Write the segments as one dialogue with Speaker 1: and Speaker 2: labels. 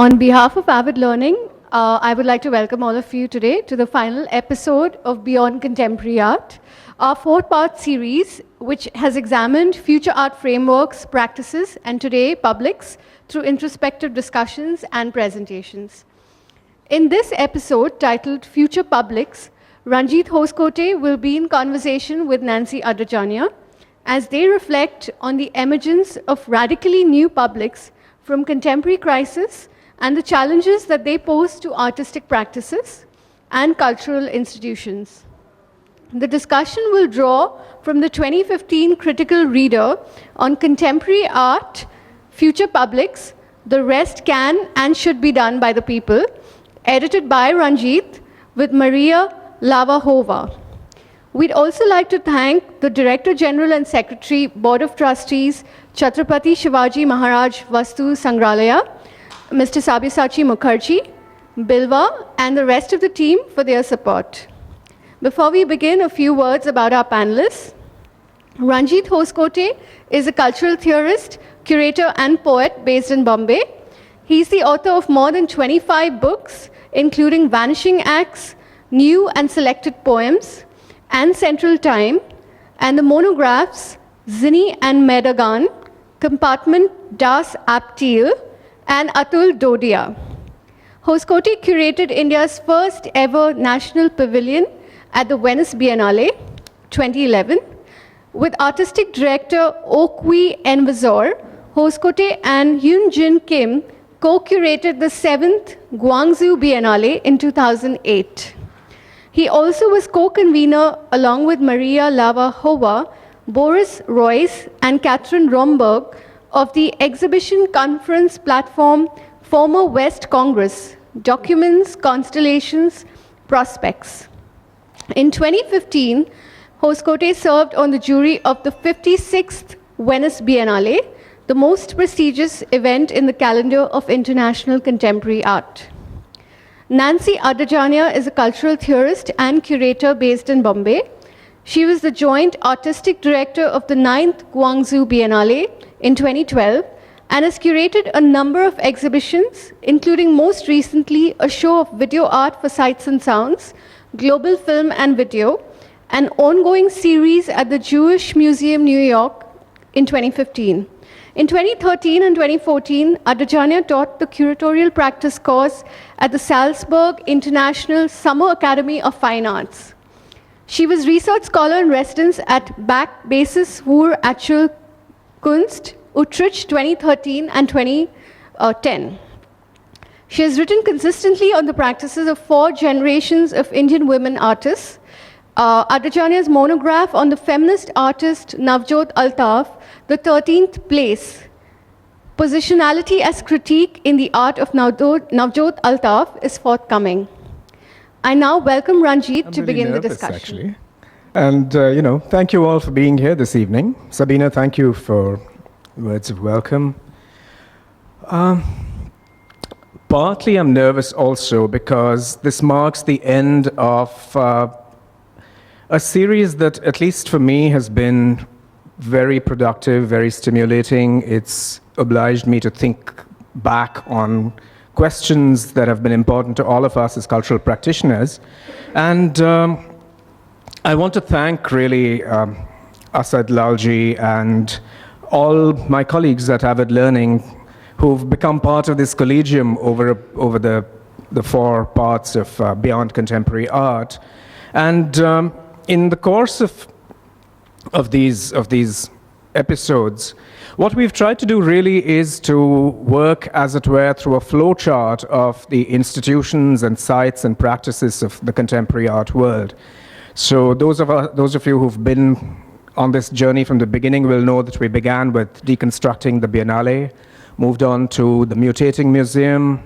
Speaker 1: On behalf of Avid Learning, I would like to welcome all of you today to the final episode of Beyond Contemporary Art, our four-part series which has examined future art frameworks, practices, and today publics through introspective discussions and presentations. In this episode titled Future Publics, Ranjit Hoskote will be in conversation with Nancy Adajania as they reflect on the emergence of radically new publics from contemporary crisis and the challenges that they pose to artistic practices and cultural institutions. The discussion will draw from the 2015 Critical Reader on Contemporary Art, Future Publics, The Rest Can and Should Be Done by the People, edited by Ranjit with withMaria Hlavajova. We'd also like to thank the Director General and Secretary, Board of Trustees, Chhatrapati Shivaji Maharaj Vastu Sangralaya, Mr. Sabyasachi Mukherjee, Bilwa, and the rest of the team for their support. Before we begin, a few words about our panelists. Ranjit Hoskote is a cultural theorist, curator, and poet based in Bombay. He's the author of more than 25 books, including Vanishing Acts, New and Selected Poems, and Central Time, and the monographs Zini and Medagan, Compartment Das Aptil, and Atul Dodia. Hoskote curated India's first ever national pavilion at the Venice Biennale 2011. With artistic director Okwi Envizor, Hoskote and Hyun Jin Kim co-curated the 7th Guangzhou Biennale in 2008. He also was co-convener along with withMaria Hlavajova, Boris Royce, and Catherine Romberg of the exhibition conference platform Former West Congress, Documents, Constellations, Prospects. In 2015, Hoskote served on the jury of the 56th Venice Biennale, the most prestigious event in the calendar of international contemporary art. Nancy Adajania is a cultural theorist and curator based in Bombay. She was the joint artistic director of the 9th Guangzhou Biennale in 2012 and has curated a number of exhibitions, including most recently a show of video art for sights and sounds, global film and video, an ongoing series at the Jewish Museum, New York in 2015. In 2013 and 2014, Adajania taught the curatorial practice course at the Salzburg International Summer Academy of Fine Arts. She was research scholar in residence at Back Basis für Actuelle Kunst, Utrecht 2013 and 2010. She has written consistently on the practices of 4 generations of Indian women artists. Adajania's monograph on the feminist artist Navjot Altaf, The 13th Place, Positionality as Critique in the Art of Navjot Altaf, is forthcoming. I now welcome Ranjit to begin the discussion.
Speaker 2: Actually. And, thank you all for being here this evening. Sabina, thank you for words of welcome. Partly I'm nervous also because this marks the end of a series that, at least for me, has been very productive, very stimulating. It's obliged me to think back on questions that have been important to all of us as cultural practitioners. And I want to thank really Asad Lalji and all my colleagues at Avid Learning who've become part of this collegium over the 4 parts of Beyond Contemporary Art. And in the course of these episodes, what we've tried to do really is to work, as it were, through a flow chart of the institutions and sites and practices of the contemporary art world. So those of you who've been on this journey from the beginning will know that we began with deconstructing the Biennale, moved on to the mutating museum.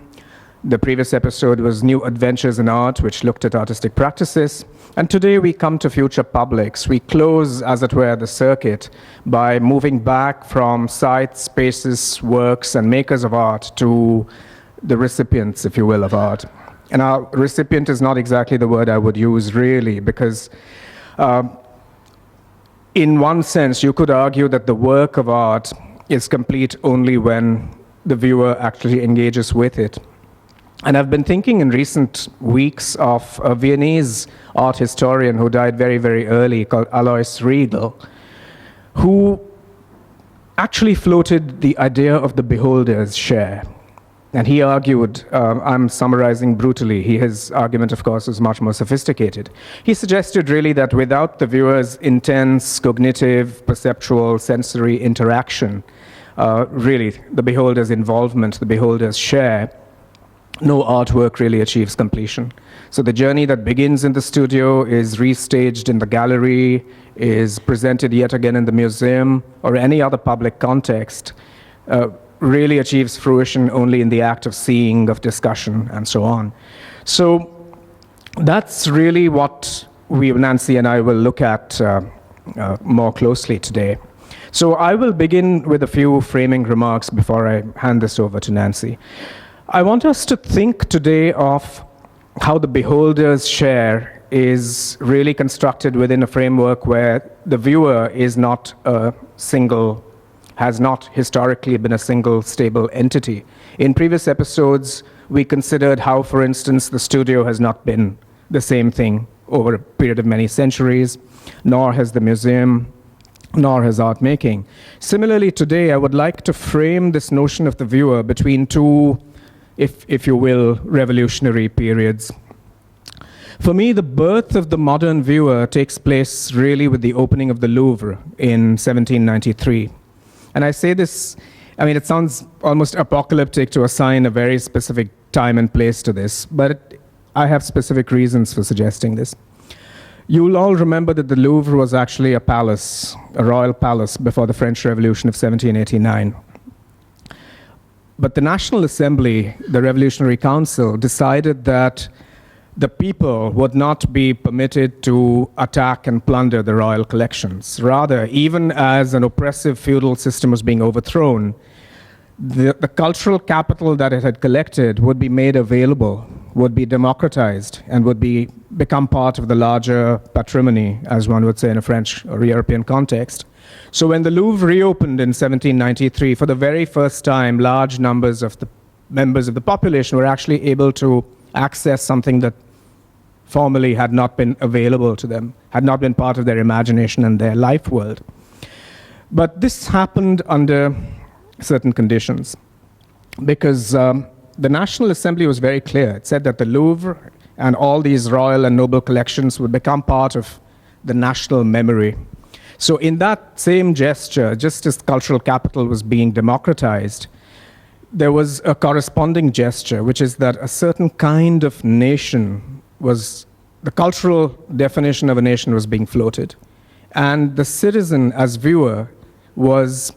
Speaker 2: The previous episode was New Adventures in Art, which looked at artistic practices. And today we come to Future Publics. We close, as it were, the circuit by moving back from sites, spaces, works, and makers of art to the recipients, if you will, of art. And our recipient is not exactly the word I would use, really, because in one sense, you could argue that the work of art is complete only when the viewer actually engages with it. And I've been thinking in recent weeks of a Viennese art historian who died very, very early called Alois Riedel, who actually floated the idea of the beholder's share. And he argued, I'm summarizing brutally, his argument, of course, is much more sophisticated. He suggested really that without the viewer's intense cognitive, perceptual, sensory interaction, really the beholder's involvement, the beholder's share, no artwork really achieves completion. So the journey that begins in the studio is restaged in the gallery, is presented yet again in the museum, or any other public context, really achieves fruition only in the act of seeing, of discussion, and so on. So that's really what Nancy and I will look at more closely today. So I will begin with a few framing remarks before I hand this over to Nancy. I want us to think today of how the beholder's share is really constructed within a framework where the viewer is not has not historically been a single stable entity. In previous episodes, we considered how, for instance, the studio has not been the same thing over a period of many centuries, nor has the museum, nor has art making. Similarly, today, I would like to frame this notion of the viewer between two, if you will, revolutionary periods. For me, the birth of the modern viewer takes place really with the opening of the Louvre in 1793. And I say this, I mean, it sounds almost apocalyptic to assign a very specific time and place to this, but I have specific reasons for suggesting this. You'll all remember that the Louvre was actually a palace, a royal palace, before the French Revolution of 1789. But the National Assembly, the Revolutionary Council, decided that the people would not be permitted to attack and plunder the royal collections. Rather, even as an oppressive feudal system was being overthrown, the cultural capital that it had collected would be made available, would be democratized, and would become part of the larger patrimony, as one would say in a French or European context. So when the Louvre reopened in 1793, for the very first time, large numbers of the members of the population were actually able to access something that formerly had not been available to them, had not been part of their imagination and their life world. But this happened under certain conditions, because the National Assembly was very clear. It said that the Louvre and all these royal and noble collections would become part of the national memory. So in that same gesture, just as cultural capital was being democratized, there was a corresponding gesture, which is that a certain kind of nation was, the cultural definition of a nation was being floated. And the citizen, as viewer, was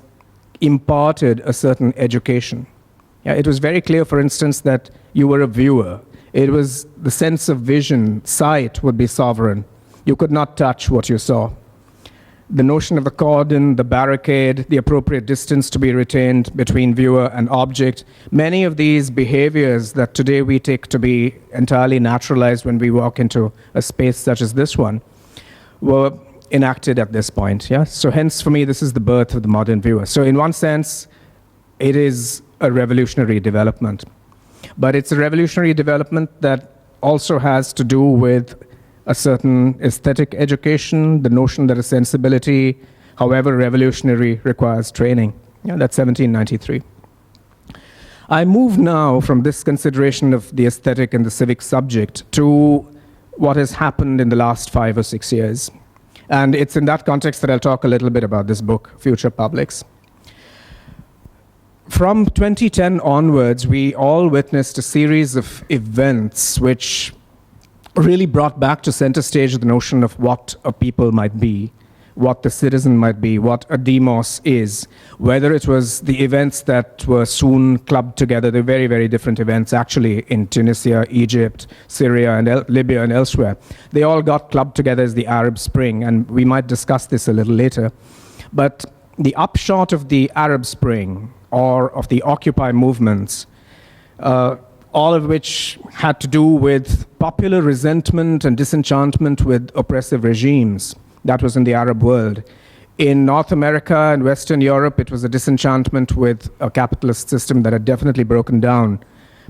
Speaker 2: imparted a certain education. Yeah, it was very clear, for instance, that you were a viewer. It was the sense of vision, sight would be sovereign. You could not touch what you saw. The notion of the cordon, the barricade, the appropriate distance to be retained between viewer and object, many of these behaviors that today we take to be entirely naturalized when we walk into a space such as this one, were enacted at this point. Yeah? So hence, for me, this is the birth of the modern viewer. So in one sense, it is a revolutionary development. But it's a revolutionary development that also has to do with a certain aesthetic education, the notion that a sensibility, however revolutionary, requires training. Yeah, that's 1793. I move now from this consideration of the aesthetic and the civic subject to what has happened in the last 5 or 6 years. And it's in that context that I'll talk a little bit about this book, Future Publics. From 2010 onwards, we all witnessed a series of events which really brought back to center stage the notion of what a people might be, what the citizen might be, what a demos is, whether it was the events that were soon clubbed together, the very, very different events actually in Tunisia, Egypt, Syria, and Libya and elsewhere. They all got clubbed together as the Arab Spring, and we might discuss this a little later. But the upshot of the Arab Spring, or of the Occupy movements, all of which had to do with popular resentment and disenchantment with oppressive regimes that was in the Arab world, In North America and Western Europe, it was a disenchantment with a capitalist system that had definitely broken down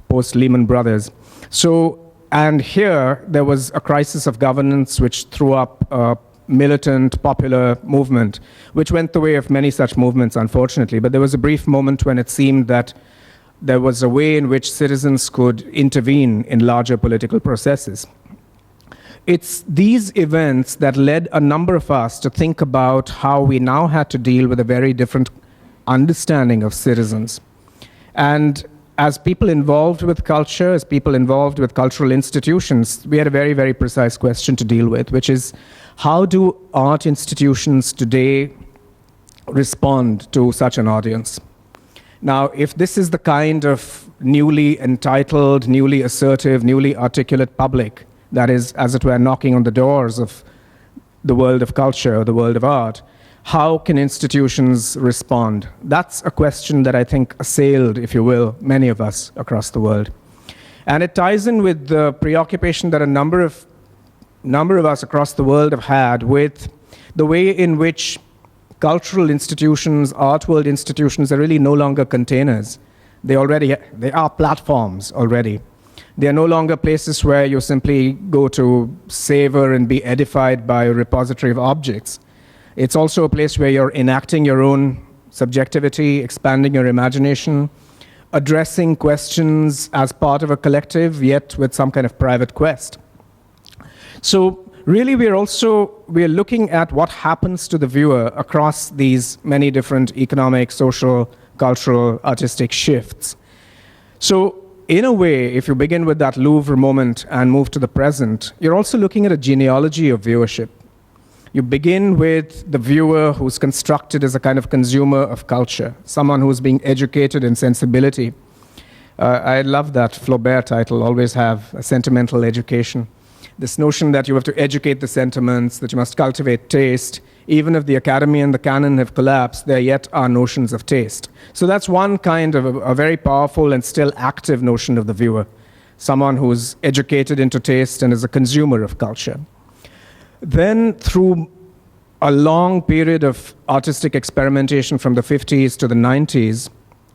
Speaker 2: post Lehman Brothers. So, and here there was a crisis of governance which threw up a militant, popular movement, which went the way of many such movements, unfortunately. But there was a brief moment when it seemed that there was a way in which citizens could intervene in larger political processes. It's these events that led a number of us to think about how we now had to deal with a very different understanding of citizens. And as people involved with culture, as people involved with cultural institutions, we had a very, very precise question to deal with, which is, how do art institutions today respond to such an audience? Now, if this is the kind of newly entitled, newly assertive, newly articulate public that is, as it were, knocking on the doors of the world of culture, the world of art, how can institutions respond? That's a question that I think assailed, if you will, many of us across the world. And it ties in with the preoccupation that a number of us across the world have had with the way in which cultural institutions, art world institutions are really no longer containers. They are platforms already. They are no longer places where you simply go to savor and be edified by a repository of objects. It's also a place where you're enacting your own subjectivity, expanding your imagination, addressing questions as part of a collective, yet with some kind of private quest. So really, we're looking at what happens to the viewer across these many different economic, social, cultural, artistic shifts. So in a way, if you begin with that Louvre moment and move to the present, you're also looking at a genealogy of viewership. You begin with the viewer who's constructed as a kind of consumer of culture, someone who's being educated in sensibility. I love that Flaubert title, always have a sentimental education. This notion that you have to educate the sentiments, that you must cultivate taste. Even if the academy and the canon have collapsed, there yet are notions of taste. So that's one kind of a very powerful and still active notion of the viewer, someone who's educated into taste and is a consumer of culture. Then through a long period of artistic experimentation from the 50s to the 90s,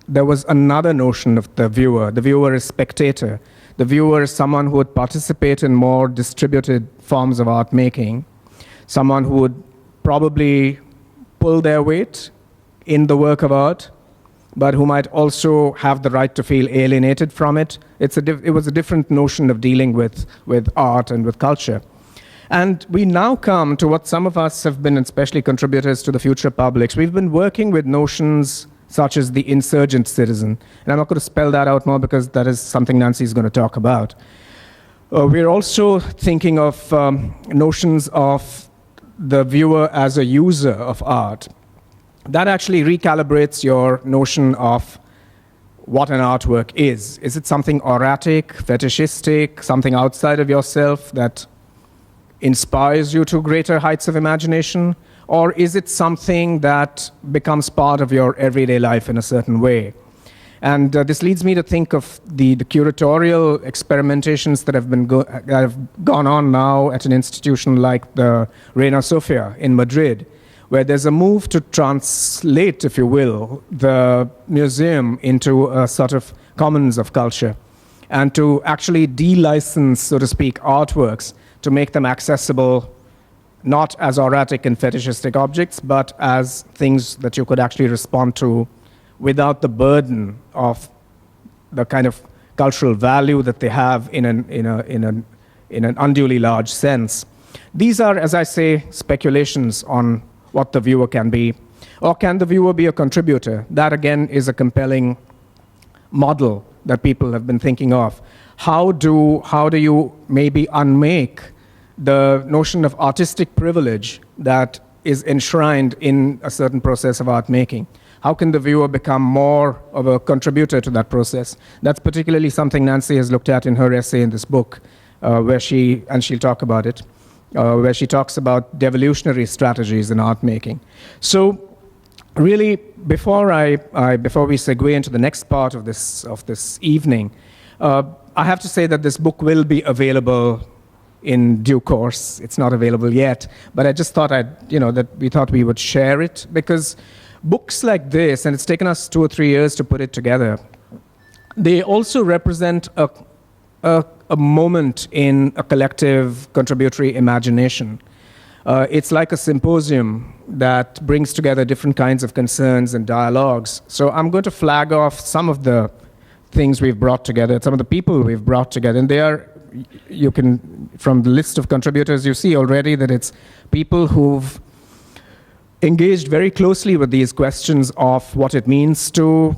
Speaker 2: there was another notion of the viewer. The viewer is spectator. The viewer is someone who would participate in more distributed forms of art making, someone who would probably pull their weight in the work of art, but who might also have the right to feel alienated from it. It was a different notion of dealing with art and with culture. And we now come to what some of us have been, especially contributors to the Future Publics. We've been working with notions such as the insurgent citizen. And I'm not going to spell that out more because that is something Nancy is going to talk about. We're also thinking of notions of the viewer as a user of art. That actually recalibrates your notion of what an artwork is. Is it something erratic, fetishistic, something outside of yourself that inspires you to greater heights of imagination? Or is it something that becomes part of your everyday life in a certain way? And this leads me to think of the curatorial experimentations that have gone on now at an institution like the Reina Sofia in Madrid, where there's a move to translate, if you will, the museum into a sort of commons of culture, and to actually de-license, so to speak, artworks to make them accessible not as erratic and fetishistic objects, but as things that you could actually respond to without the burden of the kind of cultural value that they have in an unduly large sense. These are, as I say, speculations on what the viewer can be. Or can the viewer be a contributor? That, again, is a compelling model that people have been thinking of. How do you maybe unmake the notion of artistic privilege that is enshrined in a certain process of art making? How can the viewer become more of a contributor to that process? That's particularly something Nancy has looked at in her essay in this book, where she'll talk about it, where she talks about devolutionary strategies in art making. So really, before we segue into the next part of this evening, I have to say that this book will be available in due course. It's not available yet, but I just thought that we thought we would share it, because books like this, and it's taken us 2 or 3 years to put it together, they also represent a moment in a collective contributory imagination. It's like a symposium that brings together different kinds of concerns and dialogues. So I'm going to flag off some of the things we've brought together, some of the people we've brought together. And they are, you can, from the list of contributors, you see already that it's people who've engaged very closely with these questions of what it means to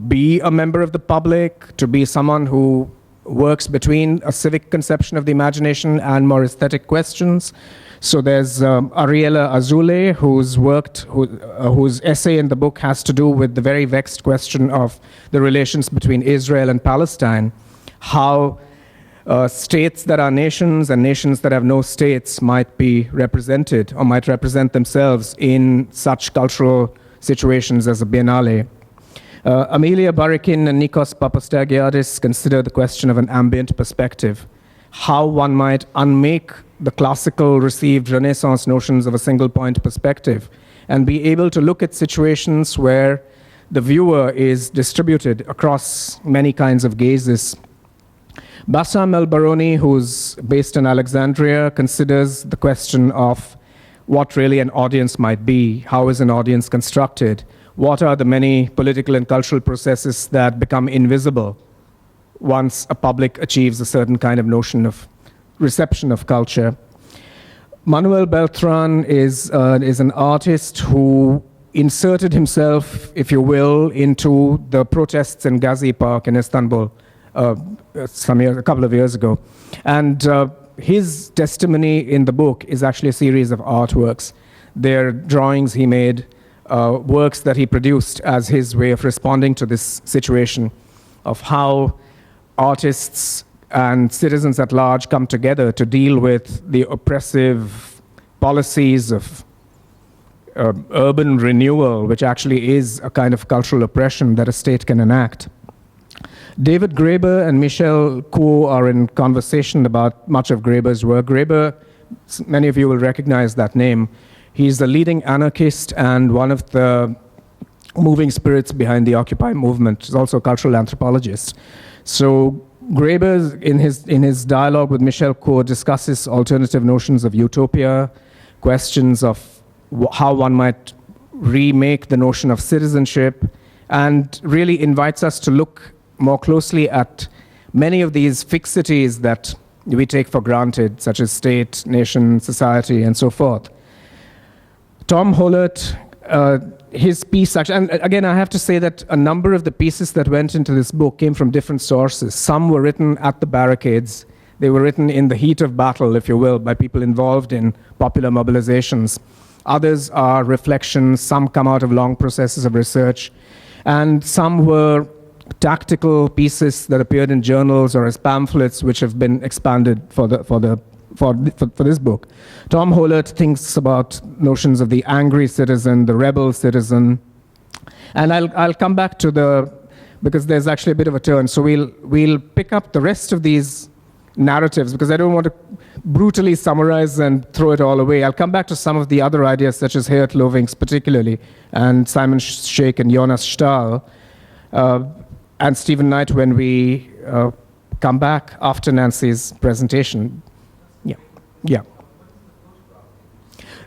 Speaker 2: be a member of the public, to be someone who works between a civic conception of the imagination and more aesthetic questions. So there's Ariela Azule, whose essay in the book has to do with the very vexed question of the relations between Israel and Palestine, how states that are nations and nations that have no states might be represented or might represent themselves in such cultural situations as a biennale. Amelia Barikin and Nikos Papastagiadis consider the question of an ambient perspective, how one might unmake the classical received Renaissance notions of a single point perspective and be able to look at situations where the viewer is distributed across many kinds of gazes. Bassam El-Baroni, who's based in Alexandria, considers the question of what really an audience might be, how is an audience constructed, what are the many political and cultural processes that become invisible once a public achieves a certain kind of notion of reception of culture. Manuel Beltran is an artist who inserted himself, if you will, into the protests in Gezi Park in Istanbul a couple of years ago. And his testimony in the book is actually a series of artworks. They're drawings he made, works that he produced as his way of responding to this situation of how artists and citizens at large come together to deal with the oppressive policies of urban renewal, which actually is a kind of cultural oppression that a state can enact. David Graeber and Michel Kuo are in conversation about much of Graeber's work. Graeber, many of you will recognize that name. He's the leading anarchist and one of the moving spirits behind the Occupy movement. He's also a cultural anthropologist. So Graeber, in his dialogue with Michel Kuo, discusses alternative notions of utopia, questions of how one might remake the notion of citizenship, and really invites us to look more closely at many of these fixities that we take for granted, such as state, nation, society, and so forth. Tom Hollert, his piece, actually, and again, I have to say that a number of the pieces that went into this book came from different sources. Some were written at the barricades. They were written in the heat of battle, if you will, by people involved in popular mobilizations. Others are reflections. Some come out of long processes of research. And some were tactical pieces that appeared in journals or as pamphlets, which have been expanded for this book. Tom Hollert thinks about notions of the angry citizen, the rebel citizen, and I'll come back to because there's actually a bit of a turn. So we'll pick up the rest of these narratives, because I don't want to brutally summarize and throw it all away. I'll come back to some of the other ideas, such as Geert Lovings particularly, and Simon Sheikh and Jonas Stahl, and Stephen Knight when we come back after Nancy's presentation. Yeah.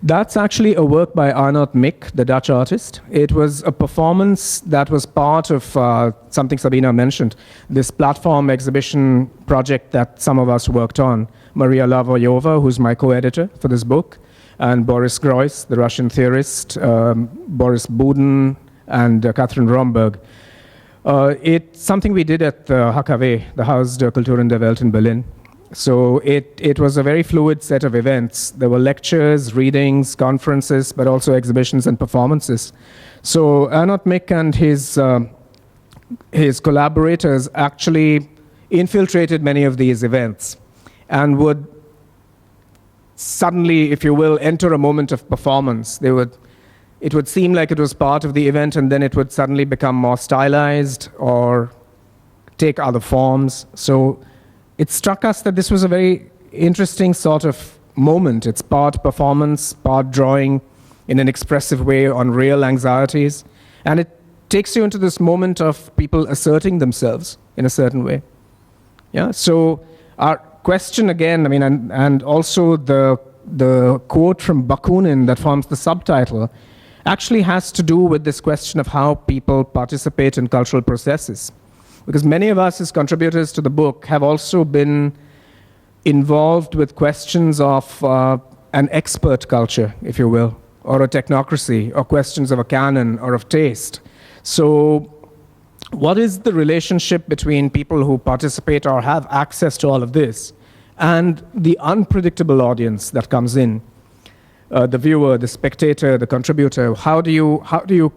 Speaker 2: That's actually a work by Arnoud Mick, the Dutch artist. It was a performance that was part of something Sabina mentioned, this platform exhibition project that some of us worked on. Maria Hlavajova, who's my co-editor for this book, and Boris Groys, the Russian theorist, Boris Budin, and Catherine Romberg. It's something we did at the HKW, the Haus der Kulturen der Welt in Berlin. So it was a very fluid set of events. There were lectures, readings, conferences, but also exhibitions and performances. So Arnoud Mick and his collaborators actually infiltrated many of these events and would suddenly, if you will, enter a moment of performance. It would seem like it was part of the event, and then it would suddenly become more stylized or take other forms. So it struck us that this was a very interesting sort of moment. It's part performance, part drawing in an expressive way on real anxieties. And it takes you into this moment of people asserting themselves in a certain way. Yeah. So our question again, I mean, and also the quote from Bakunin that forms the subtitle actually has to do with this question of how people participate in cultural processes. Because many of us as contributors to the book have also been involved with questions of an expert culture, if you will, or a technocracy, or questions of a canon or of taste. So what is the relationship between people who participate or have access to all of this and the unpredictable audience that comes in? The viewer, the spectator, the contributor. How do you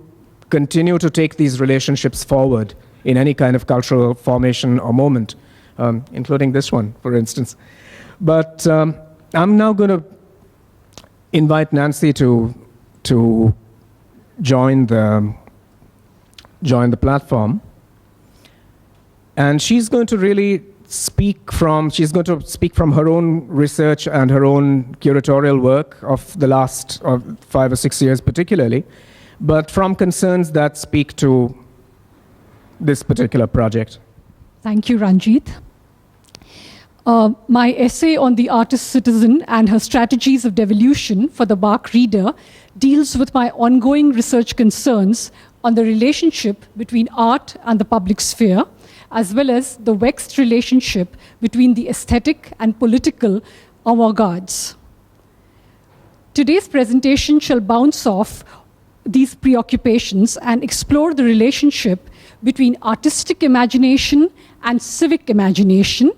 Speaker 2: continue to take these relationships forward in any kind of cultural formation or moment, including this one, for instance? But I'm now going to invite Nancy to join the platform, and she's going to really speak from her own research and her own curatorial work of the last 5 or 6 years particularly, but from concerns that speak to this particular project.
Speaker 3: Thank you, Ranjit. My essay on the artist-citizen and her strategies of devolution for the BARC reader deals with my ongoing research concerns on the relationship between art and the public sphere, as well as the vexed relationship between the aesthetic and political avant-gardes. Today's presentation shall bounce off these preoccupations and explore the relationship between artistic imagination and civic imagination,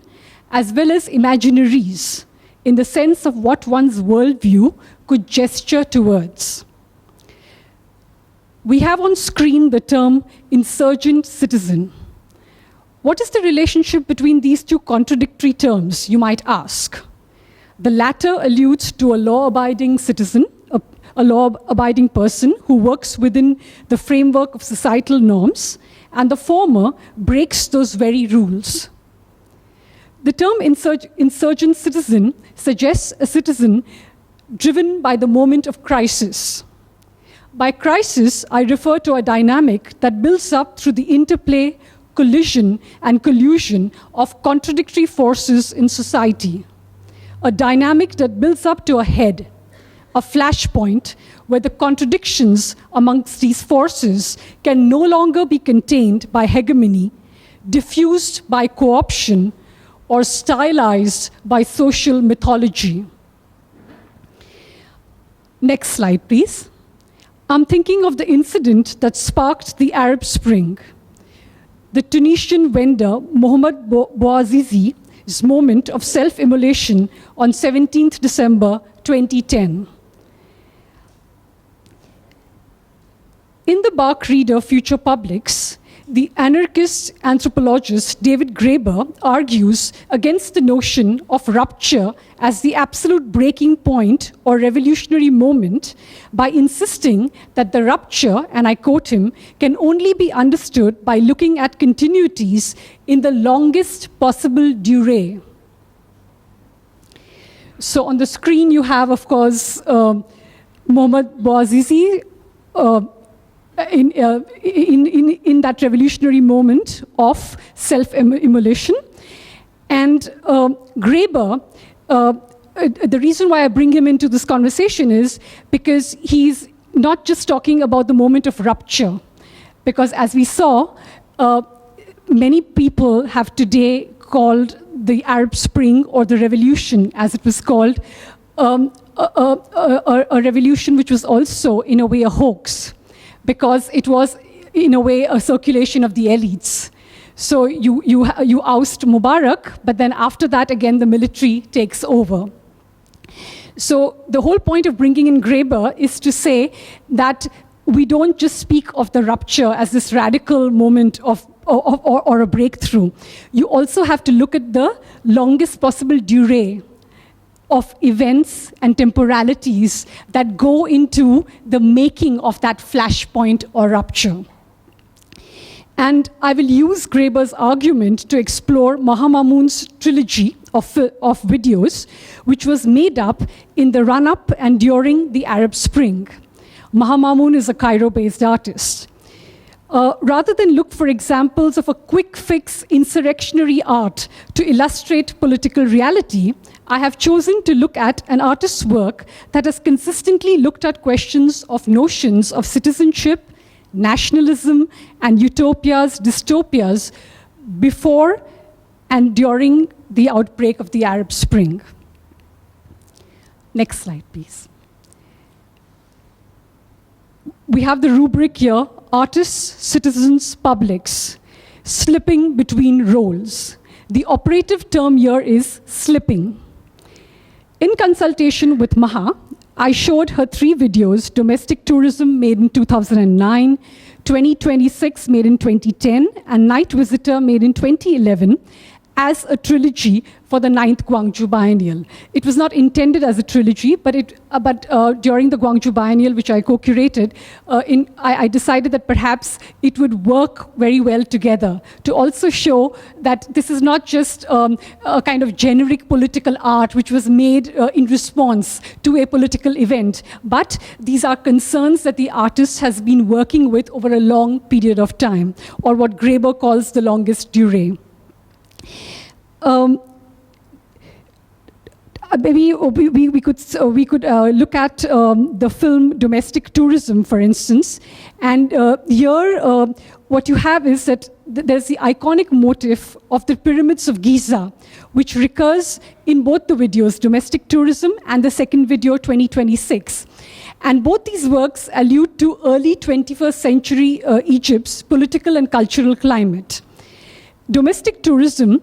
Speaker 3: as well as imaginaries, in the sense of what one's worldview could gesture towards. We have on screen the term insurgent citizen. What is the relationship between these two contradictory terms, you might ask? The latter alludes to a law-abiding citizen, a law-abiding person who works within the framework of societal norms, and the former breaks those very rules. The term insurgent citizen suggests a citizen driven by the moment of crisis. By crisis, I refer to a dynamic that builds up through the interplay, collision, and collusion of contradictory forces in society. A dynamic that builds up to a head, a flashpoint, where the contradictions amongst these forces can no longer be contained by hegemony, diffused by co-option, or stylized by social mythology. Next slide, please. I'm thinking of the incident that sparked the Arab Spring. The Tunisian vendor Mohamed Bouazizi's moment of self-immolation on 17th December 2010. In the BARC reader Future Publics, the anarchist anthropologist David Graeber argues against the notion of rupture as the absolute breaking point or revolutionary moment by insisting that the rupture, and I quote him, can only be understood by looking at continuities in the longest possible durée. So on the screen you have, of course, Mohamed Bouazizi, in that revolutionary moment of self-immolation. And Graeber, the reason why I bring him into this conversation is because he's not just talking about the moment of rupture, because as we saw, many people have today called the Arab Spring, or the revolution as it was called, a revolution which was also in a way a hoax, because it was, in a way, a circulation of the elites. So you oust Mubarak, but then after that, again, the military takes over. So the whole point of bringing in Graeber is to say that we don't just speak of the rupture as this radical moment or a breakthrough. You also have to look at the longest possible durée of events and temporalities that go into the making of that flashpoint or rupture. And I will use Graeber's argument to explore Maha Maamoun's trilogy of videos, which was made up in the run-up and during the Arab Spring. Maha Maamoun is a Cairo-based artist. Rather than look for examples of a quick-fix insurrectionary art to illustrate political reality, I have chosen to look at an artist's work that has consistently looked at questions of notions of citizenship, nationalism, and utopias, dystopias before and during the outbreak of the Arab Spring. Next slide, please. We have the rubric here, artists, citizens, publics, slipping between roles. The operative term here is slipping. In consultation with Maha, I showed her 3 videos: Domestic Tourism, made in 2009, 2026, made in 2010, and Night Visitor, made in 2011, as a trilogy for the 9th Gwangju Biennial. It was not intended as a trilogy, but during the Gwangju Biennial, which I co-curated, I decided that perhaps it would work very well together to also show that this is not just a kind of generic political art which was made in response to a political event, but these are concerns that the artist has been working with over a long period of time, or what Graeber calls the longest durée. Maybe we could look at the film Domestic Tourism, for instance. And here, what you have is that there's the iconic motif of the pyramids of Giza, which recurs in both the videos, Domestic Tourism and the second video, 2026. And both these works allude to early 21st century Egypt's political and cultural climate. Domestic Tourism,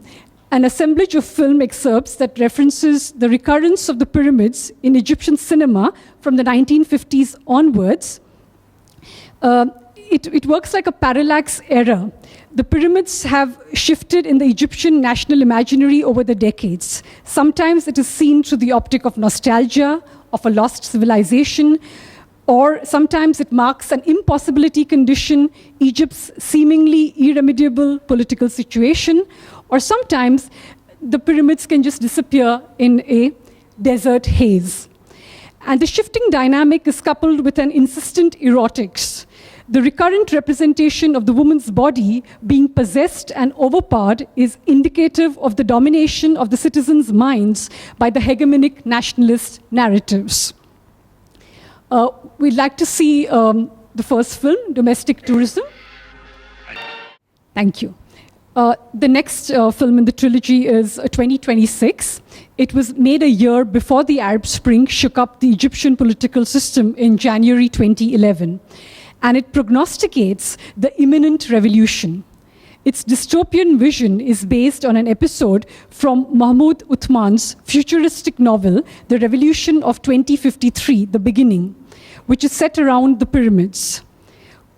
Speaker 3: an assemblage of film excerpts that references the recurrence of the pyramids in Egyptian cinema from the 1950s onwards. It works like a parallax error. The pyramids have shifted in the Egyptian national imaginary over the decades. Sometimes it is seen through the optic of nostalgia, of a lost civilization, or sometimes it marks an impossibility condition, Egypt's seemingly irremediable political situation, or sometimes the pyramids can just disappear in a desert haze. And the shifting dynamic is coupled with an insistent erotics. The recurrent representation of the woman's body being possessed and overpowered is indicative of the domination of the citizens' minds by the hegemonic nationalist narratives. We'd like to see the first film, Domestic Tourism. Thank you. The next film in the trilogy is 2026. It was made a year before the Arab Spring shook up the Egyptian political system in January 2011. And it prognosticates the imminent revolution. Its dystopian vision is based on an episode from Mahmoud Uthman's futuristic novel, The Revolution of 2053, The Beginning, which is set around the pyramids.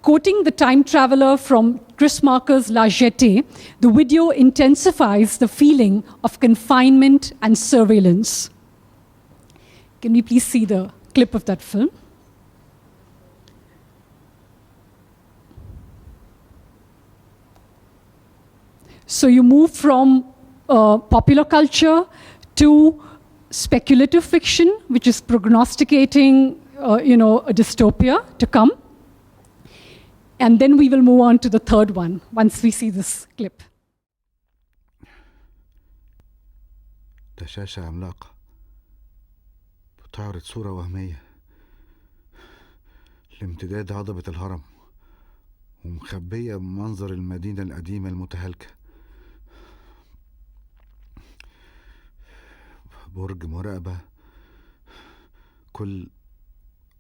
Speaker 3: Quoting the time traveler from Chris Marker's La Jetée, the video intensifies the feeling of confinement and surveillance. Can we please see the clip of that film? So you move from popular culture to speculative fiction, which is prognosticating, a dystopia to come. And then we will move on to the third one, once we see this clip.
Speaker 4: ده شاشة عملاقة بتعرض صورة وهمية لامتداد هضبة الهرم ومخبية منظر المدينة القديمة المتهالكة. برج مراقبة كل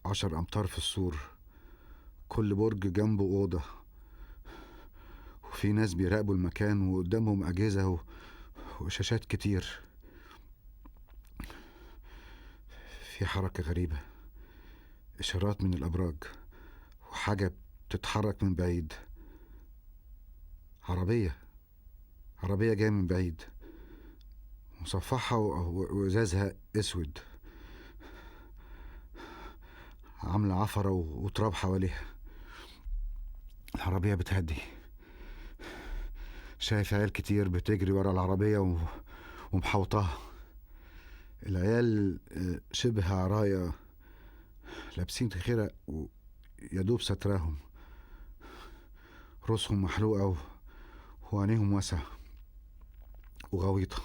Speaker 4: 10 أمتار في السور، كل برج جنبه أوضة، وفي ناس بيراقبوا المكان وقدامهم أجهزة وشاشات كتير. في حركة غريبة، إشارات من الأبراج وحاجة بتتحرك من بعيد. عربية جاية من بعيد، مصفحة وإزازها أسود، عاملة عفرة وتراب حواليها. العربية بتهدي، شايف عيال كتير بتجري ورا العربية ومحوطاها. العيال شبه عرايا، لابسين خرق ويدوب ستراهم، رؤوسهم محلوقة وعينيهم واسعة وغويطة،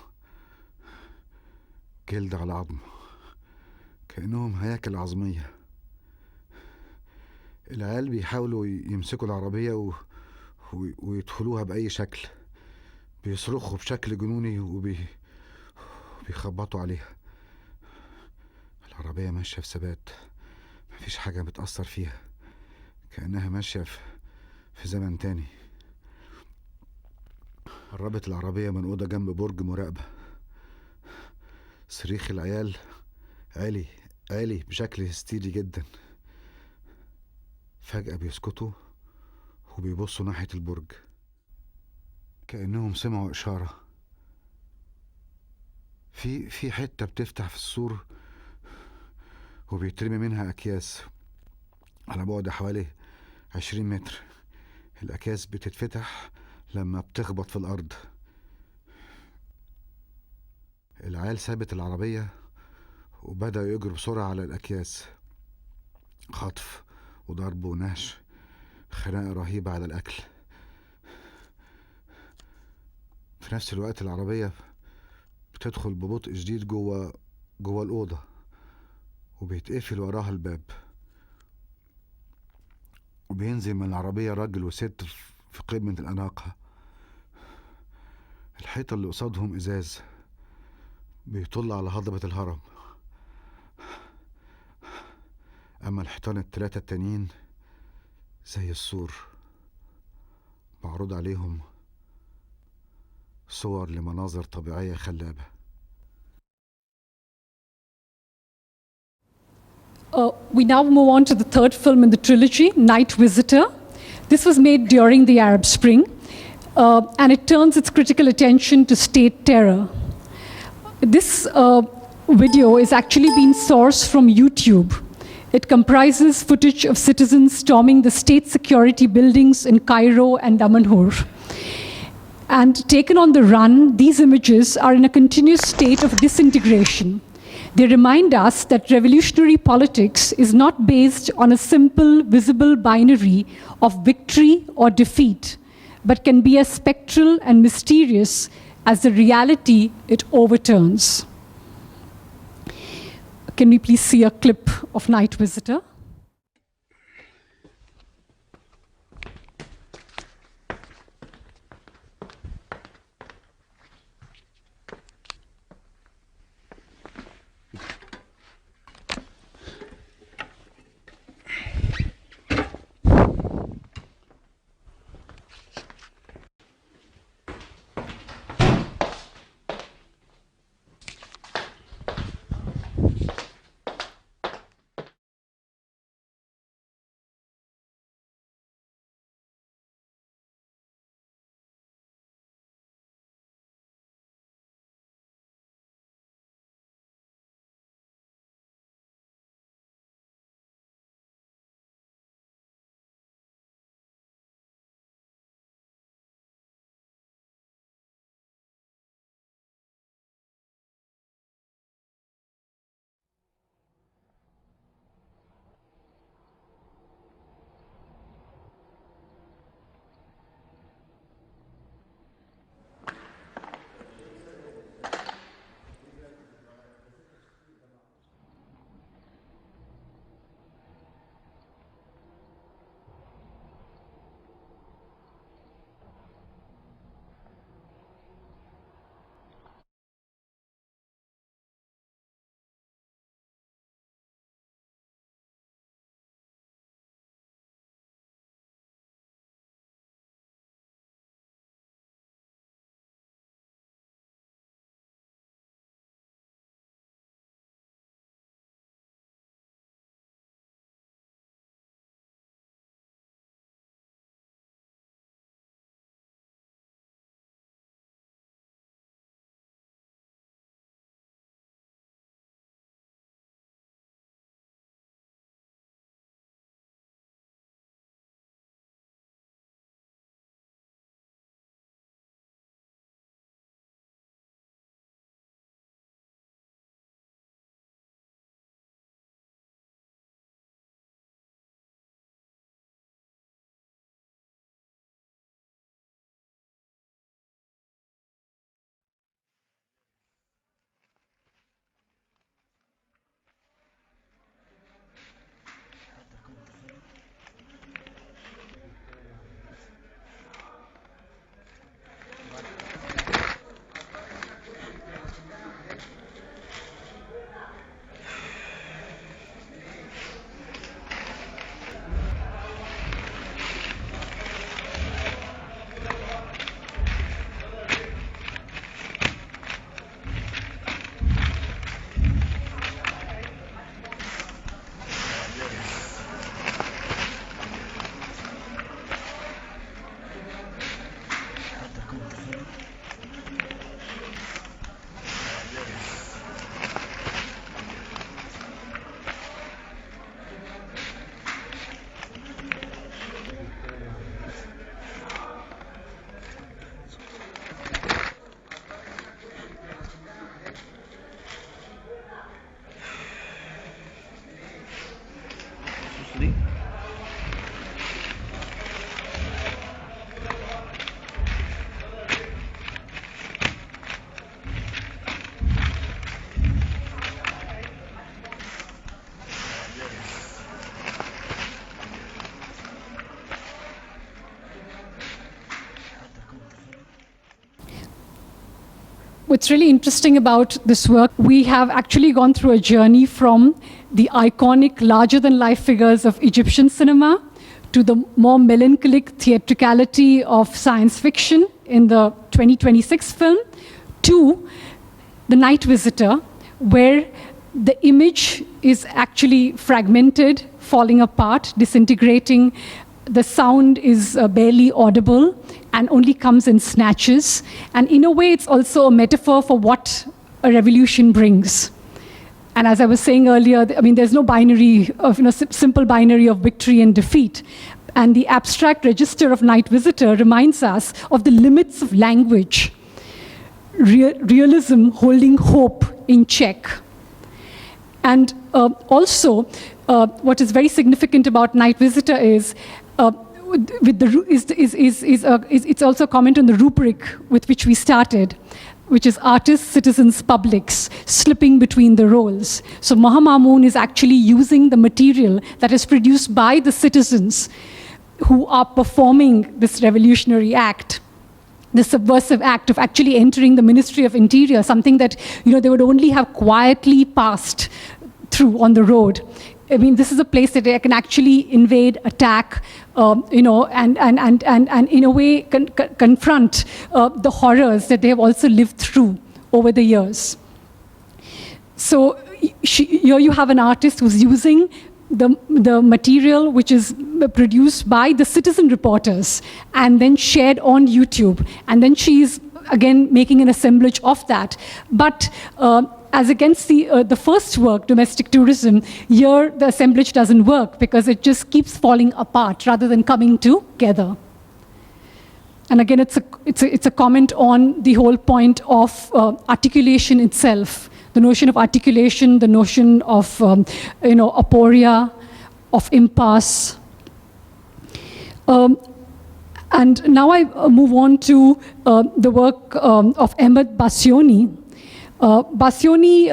Speaker 4: جلد على عظم، كأنهم هياكل عظمية. العيال بيحاولوا يمسكوا العربية ويدخلوها بأي شكل، بيصرخوا بشكل جنوني وبيخبطوا عليها. العربية ماشية في ثبات، مفيش حاجة بتأثر فيها، كأنها ماشية في زمن تاني. قربت العربية من أوضة جنب برج مراقبة. صريخ العيال عالي بشكل هستيري جدا. فجأة بيسكتوا وبيبصوا ناحية البرج، كأنهم سمعوا إشارة. في حتة بتفتح في السور وبيترمي منها أكياس على بعد حوالي 20 متر. الأكياس بتتفتح لما بتخبط في الأرض. العيال سابت العربية وبدأوا يجروا بسرعة على الأكياس، خطف وضرب ونهش، خناقة رهيبة على الأكل. في نفس الوقت العربية بتدخل ببطء شديد جوه الأوضة، وبيتقفل وراها الباب، وبينزل من العربية راجل وست في قمة الأناقة. الحيطة اللي قصادهم إزاز بيطل على هضبة الهرم، أما الحيطان التلاتة التانيين زي السور، معروض عليهم صور لمناظر طبيعية خلابة.
Speaker 3: We now move on to the third film in the trilogy, Night Visitor. This was made during the Arab Spring, and it turns its critical attention to state terror. This video is actually being sourced from YouTube. It comprises footage of citizens storming the state security buildings in Cairo and Damanhur. And taken on the run, these images are in a continuous state of disintegration. They remind us that revolutionary politics is not based on a simple, visible binary of victory or defeat, but can be as spectral and mysterious as the reality it overturns. Can we please see a clip of Night Visitor? what's really interesting about this work, we have actually gone through a journey from the iconic, larger-than-life figures of Egyptian cinema to the more melancholic theatricality of science fiction in the 2026 film, to The Night Visitor, where the image is actually fragmented, falling apart, disintegrating. The sound is barely audible and only comes in snatches. And in a way, it's also a metaphor for what a revolution brings. And as I was saying earlier, I mean, there's no binary of, simple binary of victory and defeat. And the abstract register of Night Visitor reminds us of the limits of language, realism holding hope in check. And also, what is very significant about Night Visitor is it's also a comment on the rubric with which we started, which is artists, citizens, publics, slipping between the roles. So Maha Maamoun is actually using the material that is produced by the citizens who are performing this revolutionary act, the subversive act of actually entering the Ministry of Interior, something that they would only have quietly passed through on the road. I mean, this is a place that they can actually invade, attack, and in a way confront the horrors that they have also lived through over the years. So here you have an artist who's using the material which is produced by the citizen reporters and then shared on YouTube. And then she's, again, making an assemblage of that. But as against the first work, Domestic Tourism, here the assemblage doesn't work because it just keeps falling apart rather than coming together. And again, it's a comment on the whole point of articulation itself, the notion of articulation, the notion of aporia, of impasse. And now I move on to the work of Ahmed Bassiony. Bassiony,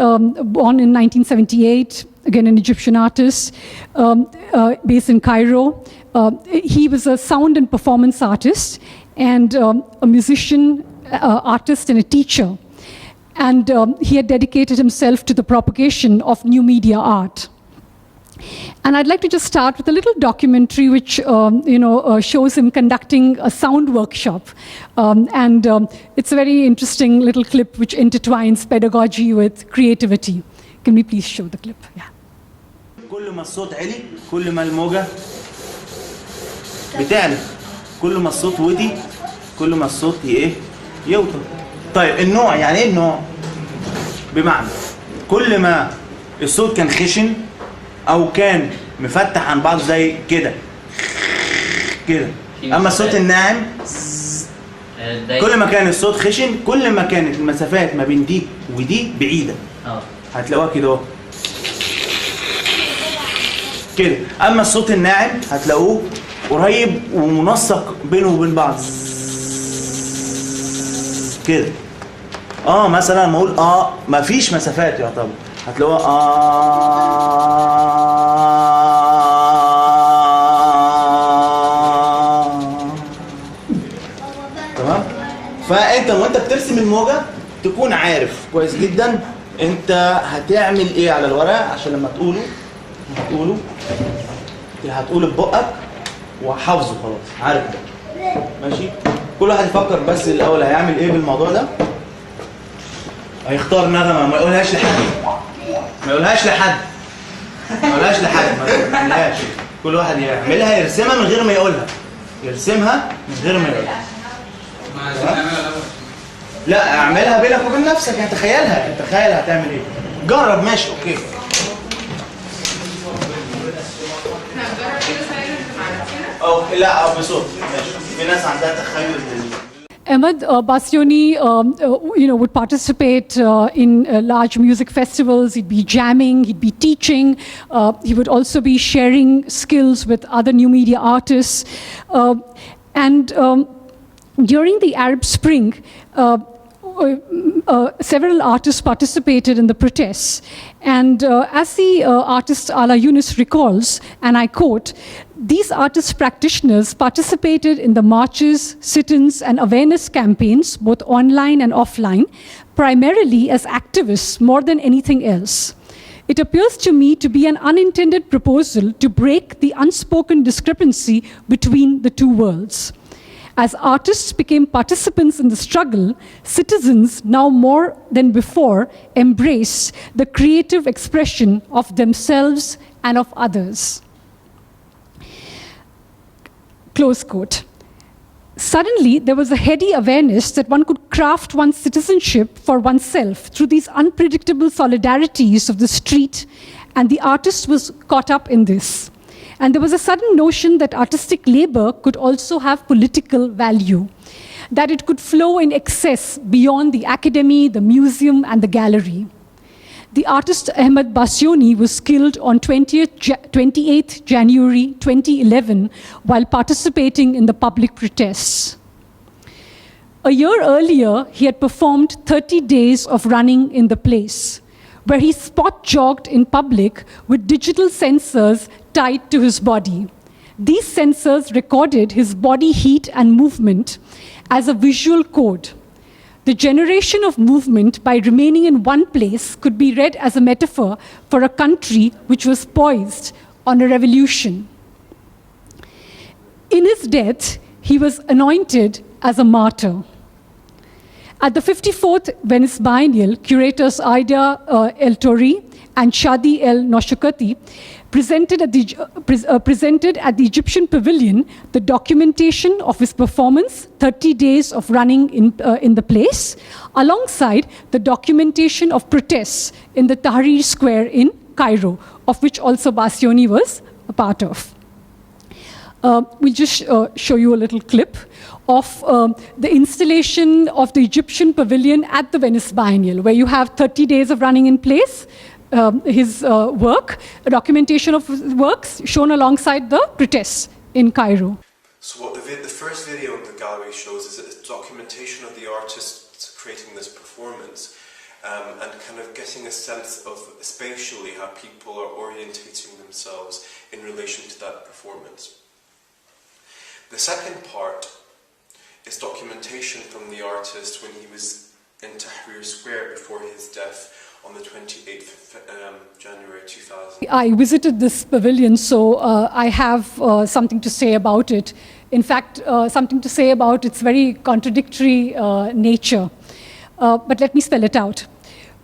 Speaker 3: born in 1978, again an Egyptian artist, based in Cairo. He was a sound and performance artist and a musician, artist, and a teacher. And he had dedicated himself to the propagation of new media art. And I'd like to just start with a little documentary which shows him conducting a sound workshop. It's a very interesting little clip which intertwines pedagogy with creativity. Can we please show the clip? Yeah.
Speaker 5: كل ما الصوت عالي كل ما الموجة بتعلى كل ما الصوت ودي كل ما الصوت يوطى. طيب النوع يعني ايه النوع؟ بمعنى كل ما الصوت كان خشن او كان مفتح عن بعض زي كده اما الصوت الناعم كل ما كان الصوت خشن كل ما كانت المسافات ما بين دي ودي بعيده هتلاقوها كده كده اما الصوت الناعم هتلاقوه قريب ومنسق بينه وبين بعض كده مثلا لما اقول ما فيش مسافات يعتبر هتلاقوها تمام. فانت وانت بترسم الموجه تكون عارف كويس جدا انت هتعمل ايه على الورق عشان لما هتقوله ببقك وحافظه خلاص عارف ده ماشي. كل واحد يفكر بس الاول هيعمل ايه بالموضوع ده. هيختار نغمه ما يقولهاش لحد ما يعملهاش. كل واحد يعملها يرسمها من غير ما يقولها لا اعملها بينك وبين نفسك يعني تخيل هتعمل ايه. جرب ماشي اوكي. لا بصوت ماشي. في ناس عندها تخيل.
Speaker 3: Ahmed Bassiony, would participate in large music festivals. He'd be jamming, he'd be teaching. He would also be sharing skills with other new media artists. During the Arab Spring, several artists participated in the protests. And as the artist Ala Younis recalls, and I quote, "These artist practitioners participated in the marches, sit-ins, and awareness campaigns, both online and offline, primarily as activists more than anything else. It appears to me to be an unintended proposal to break the unspoken discrepancy between the two worlds. As artists became participants in the struggle, citizens, now more than before, embrace the creative expression of themselves and of others." Close quote. Suddenly, there was a heady awareness that one could craft one's citizenship for oneself through these unpredictable solidarities of the street, and the artist was caught up in this. And there was a sudden notion that artistic labor could also have political value, that it could flow in excess beyond the academy, the museum, and the gallery. The artist Ahmed Bassiony was killed on 28th January 2011 while participating in the public protests. A year earlier, he had performed 30 days of running in the place, where he spot jogged in public with digital sensors tied to his body. These sensors recorded his body heat and movement as a visual code. The generation of movement by remaining in one place could be read as a metaphor for a country which was poised on a revolution. In his death, he was anointed as a martyr. At the 54th Venice Biennale, curators Aida El Tori and Shadi El Noshakati presented at the Egyptian Pavilion the documentation of his performance, 30 days of running in the place, alongside the documentation of protests in the Tahrir Square in Cairo, of which also Bassiony was a part of. We'll just show you a little clip of the installation of the Egyptian Pavilion at the Venice Biennale, where you have 30 days of running in place, his work, a documentation of his works shown alongside the protests in Cairo.
Speaker 6: So what the first video in the gallery shows is a documentation of the artists creating this performance and kind of getting a sense of spatially how people are orientating themselves in relation to that performance. The second part is documentation from the artist when he was in Tahrir Square before his death on the 28th of January 2000.
Speaker 3: I visited this pavilion, so I have something to say about it. In fact, something to say about its very contradictory nature. But let me spell it out.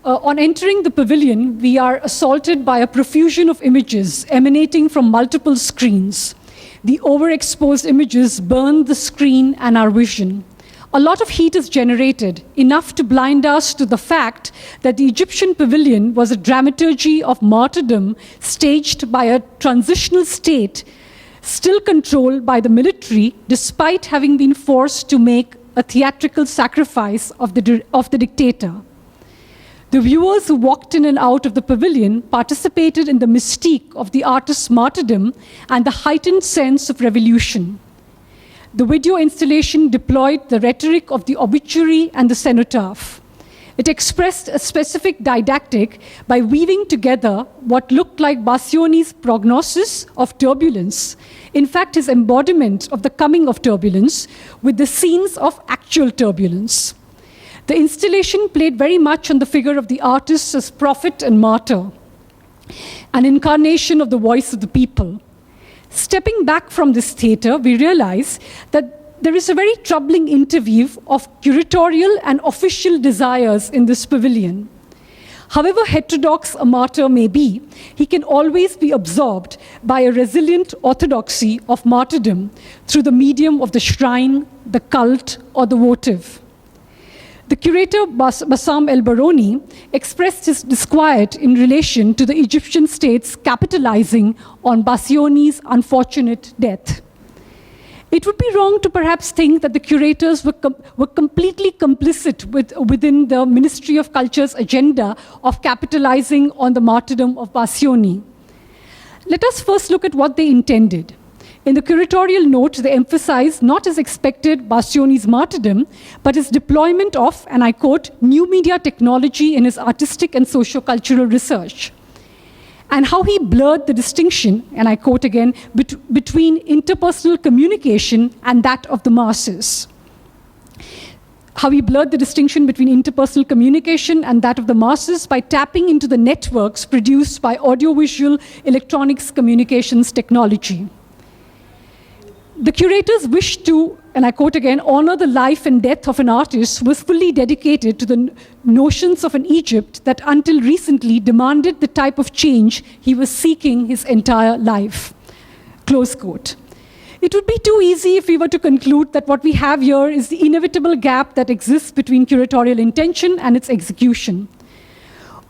Speaker 3: On entering the pavilion, we are assaulted by a profusion of images emanating from multiple screens. The overexposed images burn the screen and our vision. A lot of heat is generated, enough to blind us to the fact that the Egyptian pavilion was a dramaturgy of martyrdom staged by a transitional state, still controlled by the military, despite having been forced to make a theatrical sacrifice of the dictator. The viewers who walked in and out of the pavilion participated in the mystique of the artist's martyrdom and the heightened sense of revolution. The video installation deployed the rhetoric of the obituary and the cenotaph. It expressed a specific didactic by weaving together what looked like Bassiony's prognosis of turbulence, in fact his embodiment of the coming of turbulence, with the scenes of actual turbulence. The installation played very much on the figure of the artist as prophet and martyr, an incarnation of the voice of the people. Stepping back from this theater, we realize that there is a very troubling interweave of curatorial and official desires in this pavilion. However heterodox a martyr may be, he can always be absorbed by a resilient orthodoxy of martyrdom through the medium of the shrine, the cult, or the votive. The curator Bassam El-Baroni expressed his disquiet in relation to the Egyptian state's capitalizing on Bassiony's unfortunate death. It would be wrong to perhaps think that the curators were completely complicit within the Ministry of Culture's agenda of capitalizing on the martyrdom of Bassiony. Let us first look at what they intended. In the curatorial note, they emphasize, not as expected, Bassiony's martyrdom, but his deployment of, and I quote, new media technology in his artistic and socio-cultural research, and how he blurred the distinction, and I quote again, between interpersonal communication and that of the masses. How he blurred the distinction between interpersonal communication and that of the masses by tapping into the networks produced by audiovisual electronics communications technology. The curator's wish to, and I quote again, honor the life and death of an artist was fully dedicated to the notions of an Egypt that until recently demanded the type of change he was seeking his entire life. Close quote. It would be too easy if we were to conclude that what we have here is the inevitable gap that exists between curatorial intention and its execution.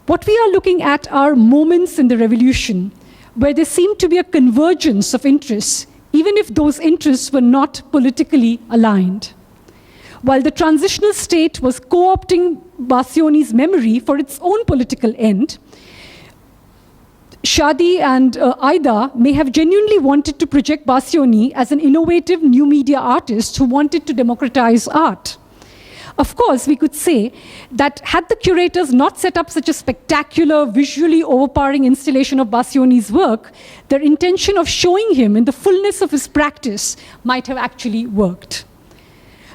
Speaker 3: What we are looking at are moments in the revolution where there seemed to be a convergence of interests, even if those interests were not politically aligned. While the transitional state was co-opting Bassiony's memory for its own political end, Shadi and Aida may have genuinely wanted to project Bassiony as an innovative new media artist who wanted to democratize art. Of course, we could say that had the curators not set up such a spectacular, visually overpowering installation of Bassiony's work, their intention of showing him in the fullness of his practice might have actually worked.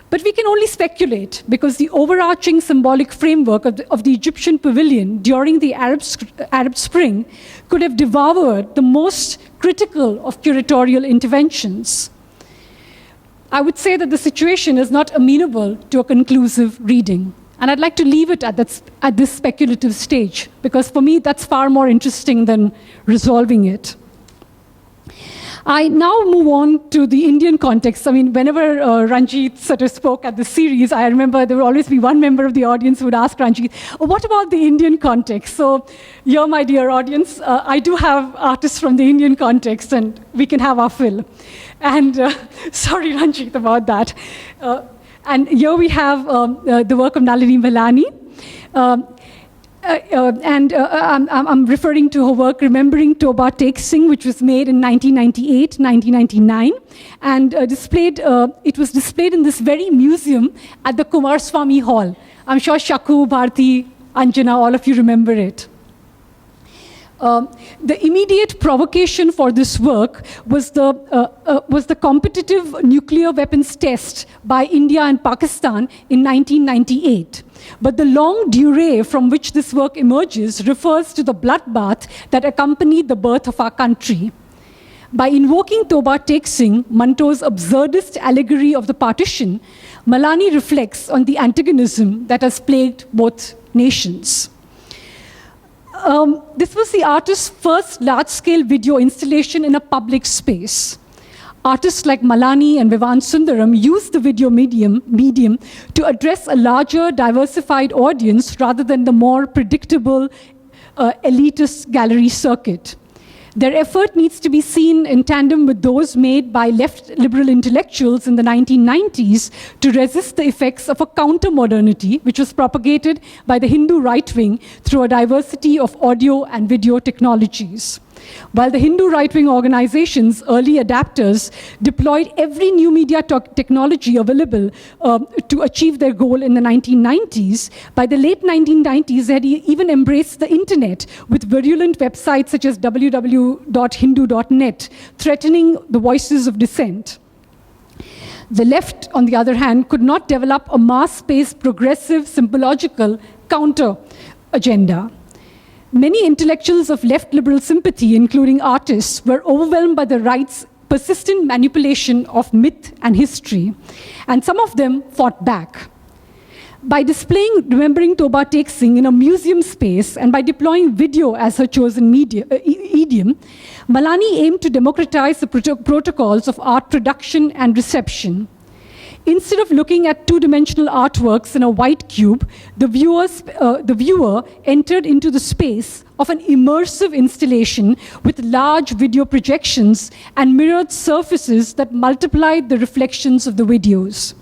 Speaker 3: But we can only speculate because the overarching symbolic framework of the Egyptian pavilion during the Arab Spring could have devoured the most critical of curatorial interventions. I would say that the situation is not amenable to a conclusive reading. And I'd like to leave it at this speculative stage, because for me, that's far more interesting than resolving it. I now move on to the Indian context. I mean, whenever Ranjit sort of spoke at the series, I remember there would always be one member of the audience who would ask Ranjit, oh, what about the Indian context? So here, my dear audience, I do have artists from the Indian context, and we can have our fill. And sorry, Ranjit, about that. And here we have the work of Nalini Melani. I'm referring to her work, Remembering Toba Tek Singh, which was made in 1998, 1999, and it was displayed in this very museum at the Kumaraswamy Hall. I'm sure Shakhu, Bharti, Anjana, all of you remember it. The immediate provocation for this work was the competitive nuclear weapons test by India and Pakistan in 1998. But the long durée from which this work emerges refers to the bloodbath that accompanied the birth of our country. By invoking Toba Tek Singh, Manto's absurdist allegory of the partition, Melani reflects on the antagonism that has plagued both nations. This was the artist's first large-scale video installation in a public space. Artists like Melani and Vivan Sundaram used the video medium to address a larger, diversified audience rather than the more predictable elitist gallery circuit. Their effort needs to be seen in tandem with those made by left liberal intellectuals in the 1990s to resist the effects of a counter-modernity which was propagated by the Hindu right wing through a diversity of audio and video technologies. While the Hindu right-wing organizations, early adapters, deployed every new media technology available to achieve their goal in the 1990s, by the late 1990s, they had even embraced the internet with virulent websites such as www.hindu.net, threatening the voices of dissent. The left, on the other hand, could not develop a mass-paced, progressive, symbological counter-agenda. Many intellectuals of left liberal sympathy, including artists, were overwhelmed by the right's persistent manipulation of myth and history, and some of them fought back. By displaying Remembering Toba Tek Singh in a museum space and by deploying video as her chosen medium, Melani aimed to democratize the protocols of art production and reception. Instead of looking at two-dimensional artworks in a white cube, the viewer entered into the space of an immersive installation with large video projections and mirrored surfaces that multiplied the reflections of the videos.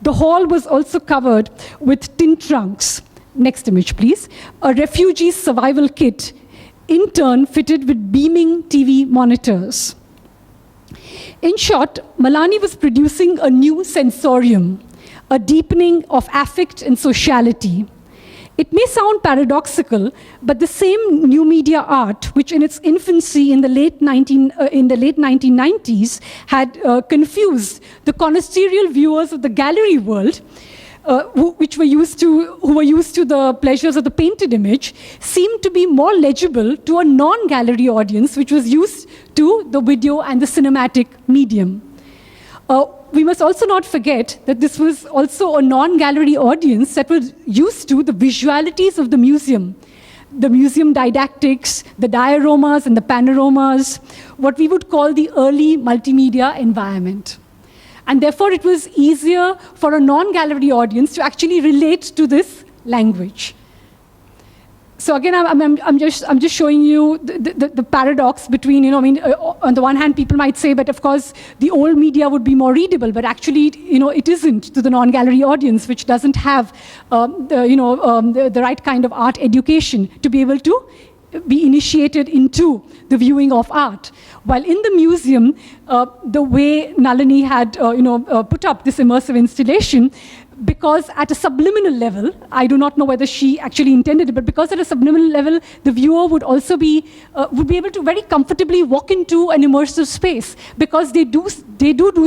Speaker 3: The hall was also covered with tin trunks. Next image, please. A refugee survival kit, in turn fitted with beaming TV monitors. In short, Malani was producing a new sensorium, a deepening of affect and sociality. It may sound paradoxical, but the same new media art, which in its infancy in the late 1990s had confused the connoisseur viewers of the gallery world, who were used to the pleasures of the painted image, seemed to be more legible to a non-gallery audience, which was used to the video and the cinematic medium. We must also not forget that this was also a non-gallery audience that was used to the visualities of the museum didactics, the dioramas and the panoramas, what we would call the early multimedia environment. And therefore, it was easier for a non-gallery audience to actually relate to this language. So again, I'm just showing you the paradox between, on the one hand, people might say, but of course, the old media would be more readable, but actually, it isn't to the non-gallery audience, which doesn't have, the right kind of art education to be able to be initiated into the viewing of art. While in the museum, the way Nalini had, put up this immersive installation, because at a subliminal level, I do not know whether she actually intended it, but because at a subliminal level, the viewer would also be able to very comfortably walk into an immersive space, because they do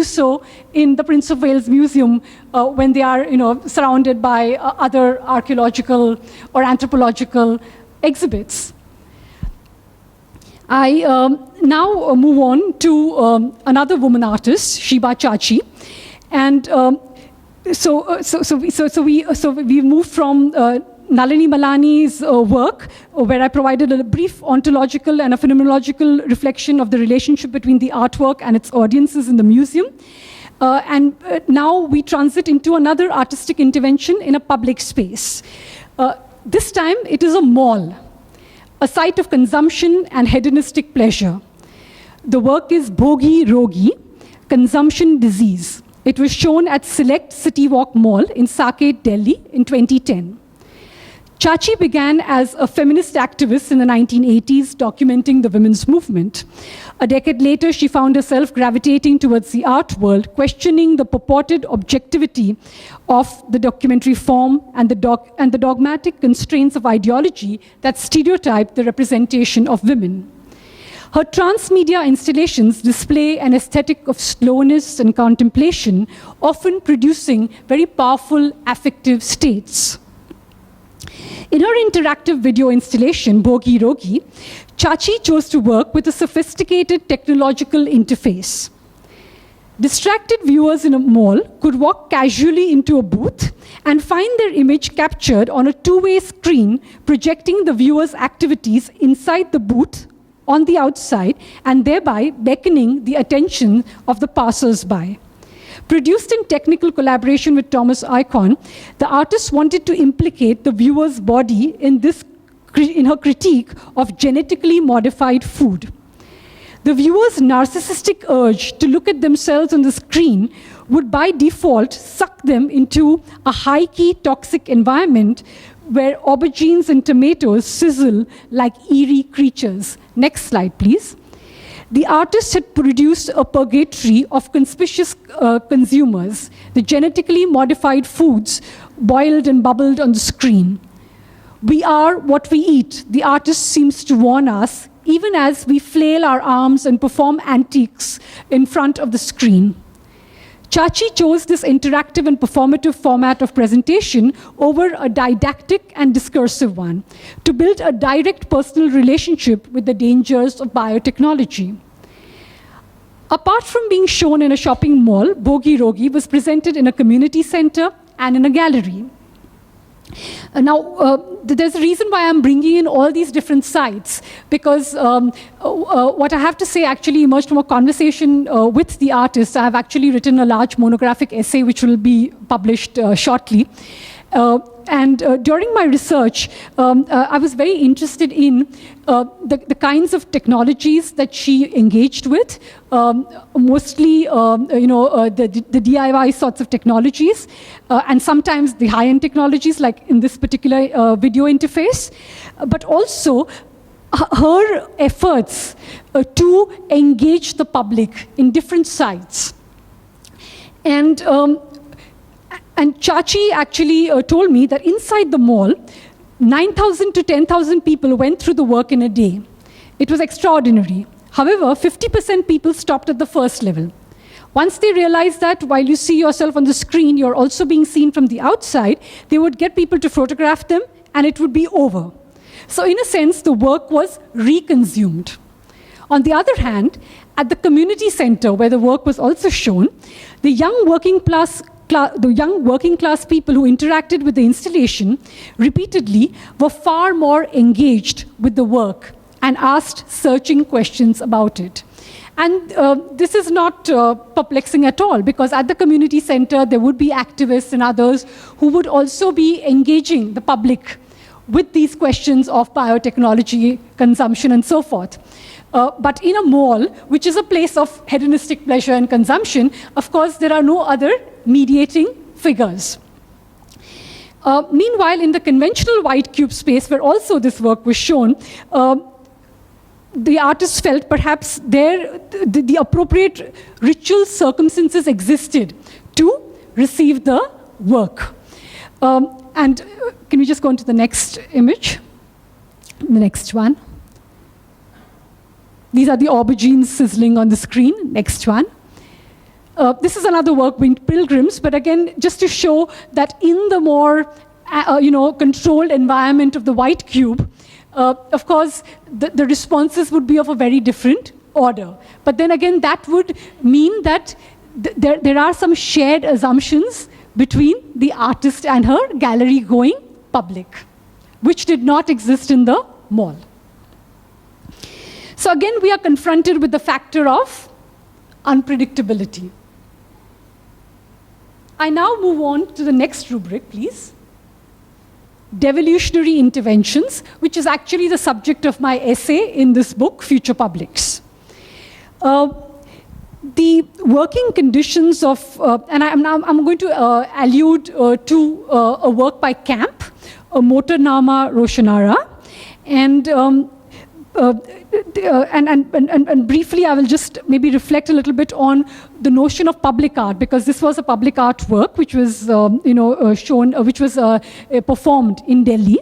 Speaker 3: so in the Prince of Wales Museum when they are, surrounded by other archaeological or anthropological exhibits. I now move on to another woman artist, Sheba Chhachhi, and so we moved from Nalini Malani's work, where I provided a brief ontological and a phenomenological reflection of the relationship between the artwork and its audiences in the museum. And now we transit into another artistic intervention in a public space. This time it is a mall, a site of consumption and hedonistic pleasure. The work is Bhogi Rogi, Consumption Disease. It was shown at Select City Walk Mall in Saket, Delhi in 2010. Chhachhi began as a feminist activist in the 1980s, documenting the women's movement. A decade later, she found herself gravitating towards the art world, questioning the purported objectivity of the documentary form and the dogmatic constraints of ideology that stereotype the representation of women. Her transmedia installations display an aesthetic of slowness and contemplation, often producing very powerful affective states. In her interactive video installation, Bhogi Rogi, Chhachhi chose to work with a sophisticated technological interface. Distracted viewers in a mall could walk casually into a booth and find their image captured on a two-way screen, projecting the viewer's activities inside the booth on the outside, and thereby beckoning the attention of the passers-by. Produced in technical collaboration with Thomas Icon, the artist wanted to implicate the viewer's body in her critique of genetically modified food. The viewer's narcissistic urge to look at themselves on the screen would by default suck them into a high-key toxic environment where aubergines and tomatoes sizzle like eerie creatures. Next slide, please. The artist had produced a purgatory of conspicuous consumers, the genetically modified foods boiled and bubbled on the screen. We are what we eat, the artist seems to warn us, even as we flail our arms and perform antics in front of the screen. Chhachhi chose this interactive and performative format of presentation over a didactic and discursive one to build a direct personal relationship with the dangers of biotechnology. Apart from being shown in a shopping mall, Bhogi Rogi was presented in a community center and in a gallery. Now, there's a reason why I'm bringing in all these different sites, because what I have to say actually emerged from a conversation with the artist. I have actually written a large monographic essay which will be published shortly. And during my research, I was very interested in the kinds of technologies that she engaged with, mostly the DIY sorts of technologies, and sometimes the high-end technologies, like in this particular video interface, but also her efforts to engage the public in different sites. And Chhachhi actually told me that inside the mall, 9,000 to 10,000 people went through the work in a day. It was extraordinary. However, 50% people stopped at the first level. Once they realized that while you see yourself on the screen, you're also being seen from the outside, they would get people to photograph them, and it would be over. So in a sense, the work was reconsumed. On the other hand, at the community center, where the work was also shown, the young working class people who interacted with the installation repeatedly were far more engaged with the work and asked searching questions about it. And this is not perplexing at all, because at the community center, there would be activists and others who would also be engaging the public with these questions of biotechnology, consumption, and so forth. But in a mall, which is a place of hedonistic pleasure and consumption, of course, there are no other mediating figures. Meanwhile, in the conventional white cube space, where also this work was shown, the artists felt perhaps the appropriate ritual circumstances existed to receive the work. And can we just go on to the next image? The next one. These are the aubergines sizzling on the screen. Next one. This is another work, Winged Pilgrims, but again, just to show that in the more controlled environment of the white cube, of course, the responses would be of a very different order. But then again, that would mean that there are some shared assumptions between the artist and her gallery-going public, which did not exist in the mall. So again, we are confronted with the factor of unpredictability. I now move on to the next rubric, please. Devolutionary interventions, which is actually the subject of my essay in this book, Future Publics. The working conditions of, and I'm going to allude to a work by Camp, Motor Nama Roshanara, and briefly I will just maybe reflect a little bit on the notion of public art, because this was a public art work which was performed in Delhi.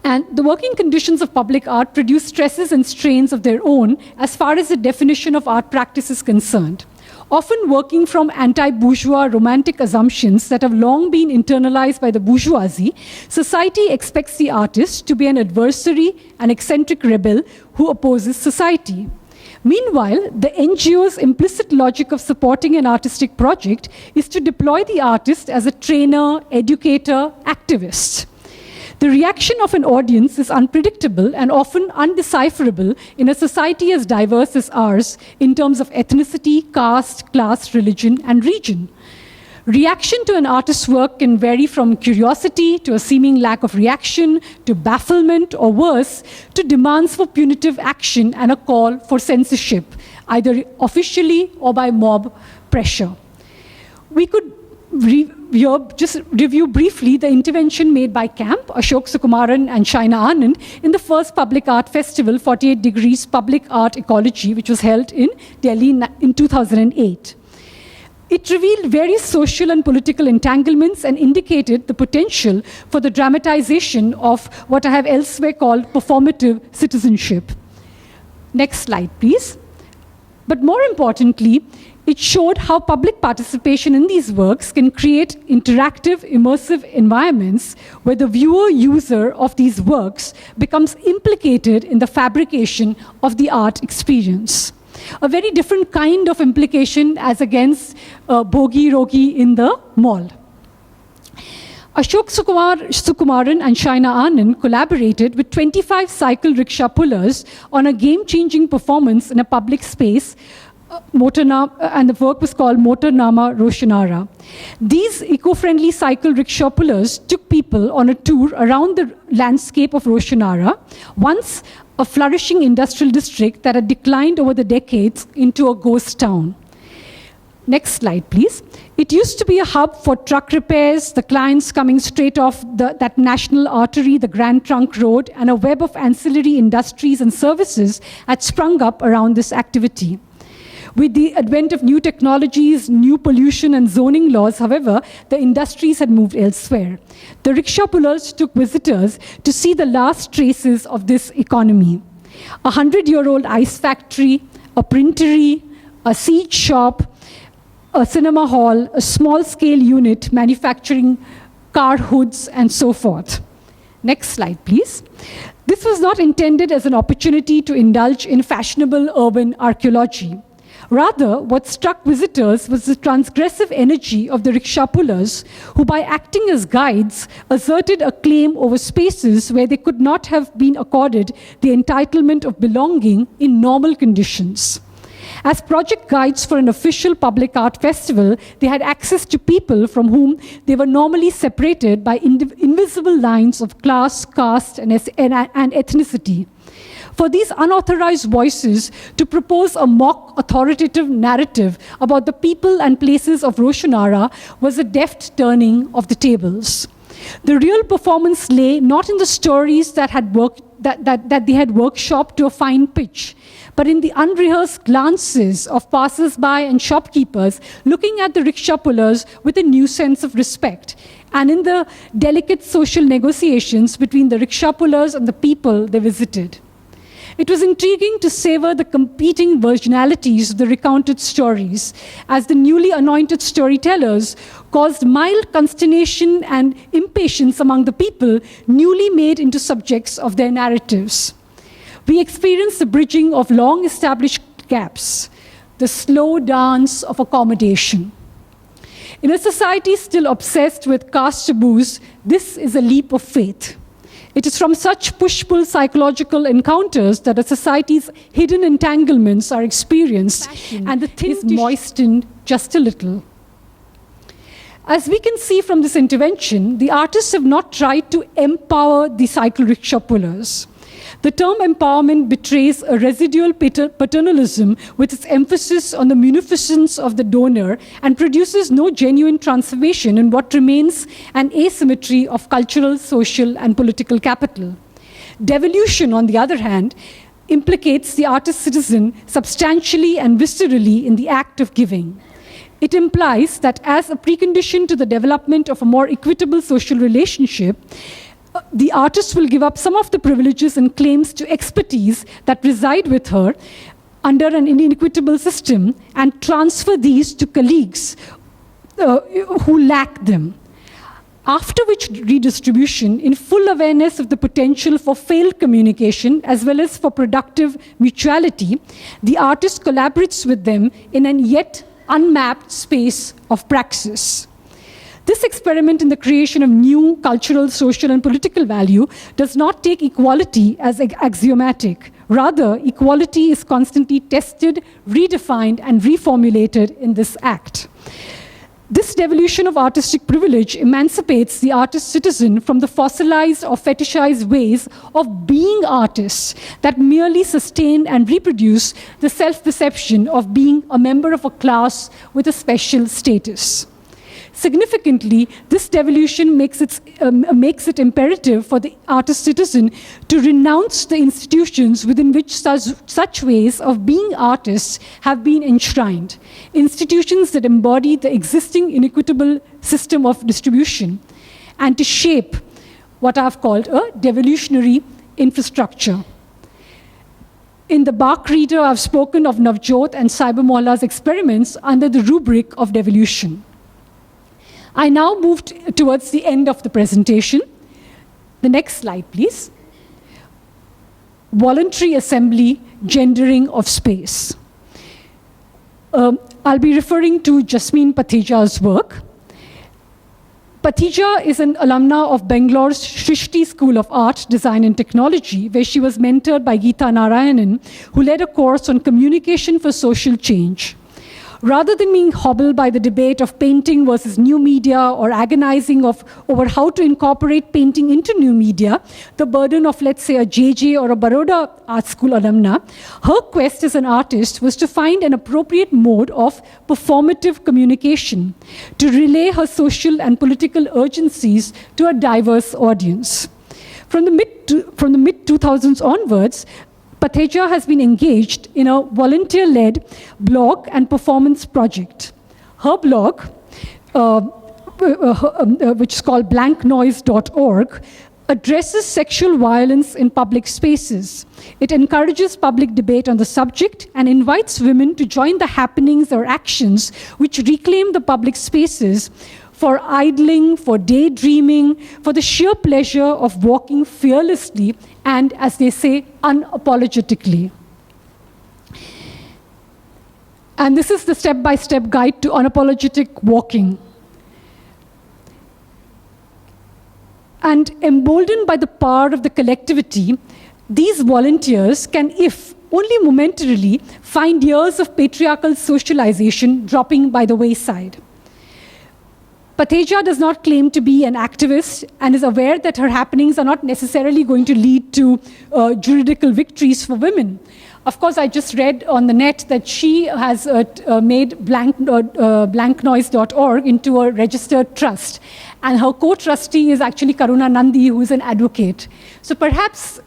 Speaker 3: And the working conditions of public art produce stresses and strains of their own as far as the definition of art practice is concerned. Often working from anti-bourgeois romantic assumptions that have long been internalized by the bourgeoisie, society expects the artist to be an adversary, an eccentric rebel who opposes society. Meanwhile, the NGO's implicit logic of supporting an artistic project is to deploy the artist as a trainer, educator, activist. The reaction of an audience is unpredictable and often undecipherable in a society as diverse as ours in terms of ethnicity, caste, class, religion, and region. Reaction to an artist's work can vary from curiosity to a seeming lack of reaction, to bafflement, or worse, to demands for punitive action and a call for censorship, either officially or by mob pressure. We could just review briefly the intervention made by Camp, Ashok Sukumaran and Shaina Anand in the first Public Art Festival, 48 Degrees Public Art Ecology, which was held in Delhi in 2008. It revealed various social and political entanglements and indicated the potential for the dramatization of what I have elsewhere called performative citizenship. Next slide, please. But more importantly, it showed how public participation in these works can create interactive, immersive environments where the viewer-user of these works becomes implicated in the fabrication of the art experience. A very different kind of implication as against bogi rogi in the mall. Ashok Sukumaran and Shaina Anand collaborated with 25 cycle rickshaw pullers on a game-changing performance in a public space, and the work was called Motor Nama Roshanara. These eco-friendly cycle rickshaw pullers took people on a tour around the landscape of Roshanara, once a flourishing industrial district that had declined over the decades into a ghost town. Next slide, please. It used to be a hub for truck repairs, the clients coming straight off that national artery, the Grand Trunk Road, and a web of ancillary industries and services had sprung up around this activity. With the advent of new technologies, new pollution and zoning laws, however, the industries had moved elsewhere. The rickshaw pullers took visitors to see the last traces of this economy. A 100-year-old ice factory, a printery, a seed shop, a cinema hall, a small-scale unit manufacturing car hoods, and so forth. Next slide, please. This was not intended as an opportunity to indulge in fashionable urban archaeology. Rather, what struck visitors was the transgressive energy of the rickshaw pullers, who by acting as guides, asserted a claim over spaces where they could not have been accorded the entitlement of belonging in normal conditions. As project guides for an official public art festival, they had access to people from whom they were normally separated by invisible lines of class, caste, and ethnicity. For these unauthorized voices to propose a mock authoritative narrative about the people and places of Roshanara was a deft turning of the tables. The real performance lay not in the stories that they had workshopped to a fine pitch, but in the unrehearsed glances of passers-by and shopkeepers looking at the rickshaw pullers with a new sense of respect, and in the delicate social negotiations between the rickshaw pullers and the people they visited. It was intriguing to savor the competing versionalities of the recounted stories, as the newly anointed storytellers caused mild consternation and impatience among the people newly made into subjects of their narratives. We experienced the bridging of long-established gaps, the slow dance of accommodation. In a society still obsessed with caste taboos, this is a leap of faith. It is from such push-pull psychological encounters that a society's hidden entanglements are experienced, and the thin is moistened just a little. As we can see from this intervention, the artists have not tried to empower the cycle rickshaw pullers. The term empowerment betrays a residual paternalism with its emphasis on the munificence of the donor and produces no genuine transformation in what remains an asymmetry of cultural, social, and political capital. Devolution, on the other hand, implicates the artist-citizen substantially and viscerally in the act of giving. It implies that as a precondition to the development of a more equitable social relationship, the artist will give up some of the privileges and claims to expertise that reside with her under an inequitable system and transfer these to colleagues who lack them. After which redistribution, in full awareness of the potential for failed communication as well as for productive mutuality, the artist collaborates with them in an yet unmapped space of praxis. This experiment in the creation of new cultural, social, and political value does not take equality as axiomatic. Rather, equality is constantly tested, redefined, and reformulated in this act. This devolution of artistic privilege emancipates the artist-citizen from the fossilized or fetishized ways of being artists that merely sustain and reproduce the self-perception of being a member of a class with a special status. Significantly, this devolution makes it imperative for the artist-citizen to renounce the institutions within which such ways of being artists have been enshrined, institutions that embody the existing inequitable system of distribution, and to shape what I've called a devolutionary infrastructure. In the Bach Reader, I've spoken of Navjot and Cybermohalla's experiments under the rubric of devolution. I now moved towards the end of the presentation. The next slide, please. Voluntary assembly, gendering of space. I'll be referring to Jasmine Pathija's work. Pathija is an alumna of Bangalore's Shrishti School of Art, Design and Technology, where she was mentored by Geeta Narayanan, who led a course on communication for social change. Rather than being hobbled by the debate of painting versus new media or agonizing over how to incorporate painting into new media, the burden of, let's say, a JJ or a Baroda Art School alumna, her quest as an artist was to find an appropriate mode of performative communication to relay her social and political urgencies to a diverse audience. From the mid-2000s onwards, Patheja has been engaged in a volunteer-led blog and performance project. Her blog, which is called blanknoise.org, addresses sexual violence in public spaces. It encourages public debate on the subject and invites women to join the happenings or actions which reclaim the public spaces for idling, for daydreaming, for the sheer pleasure of walking fearlessly and, as they say, unapologetically. And this is the step-by-step guide to unapologetic walking. And emboldened by the power of the collectivity, these volunteers can, if only momentarily, find years of patriarchal socialization dropping by the wayside. Patheja does not claim to be an activist and is aware that her happenings are not necessarily going to lead to juridical victories for women. Of course, I just read on the net that she has made blanknoise.org into a registered trust. And her co-trustee is actually Karuna Nandi, who is an advocate. So perhaps,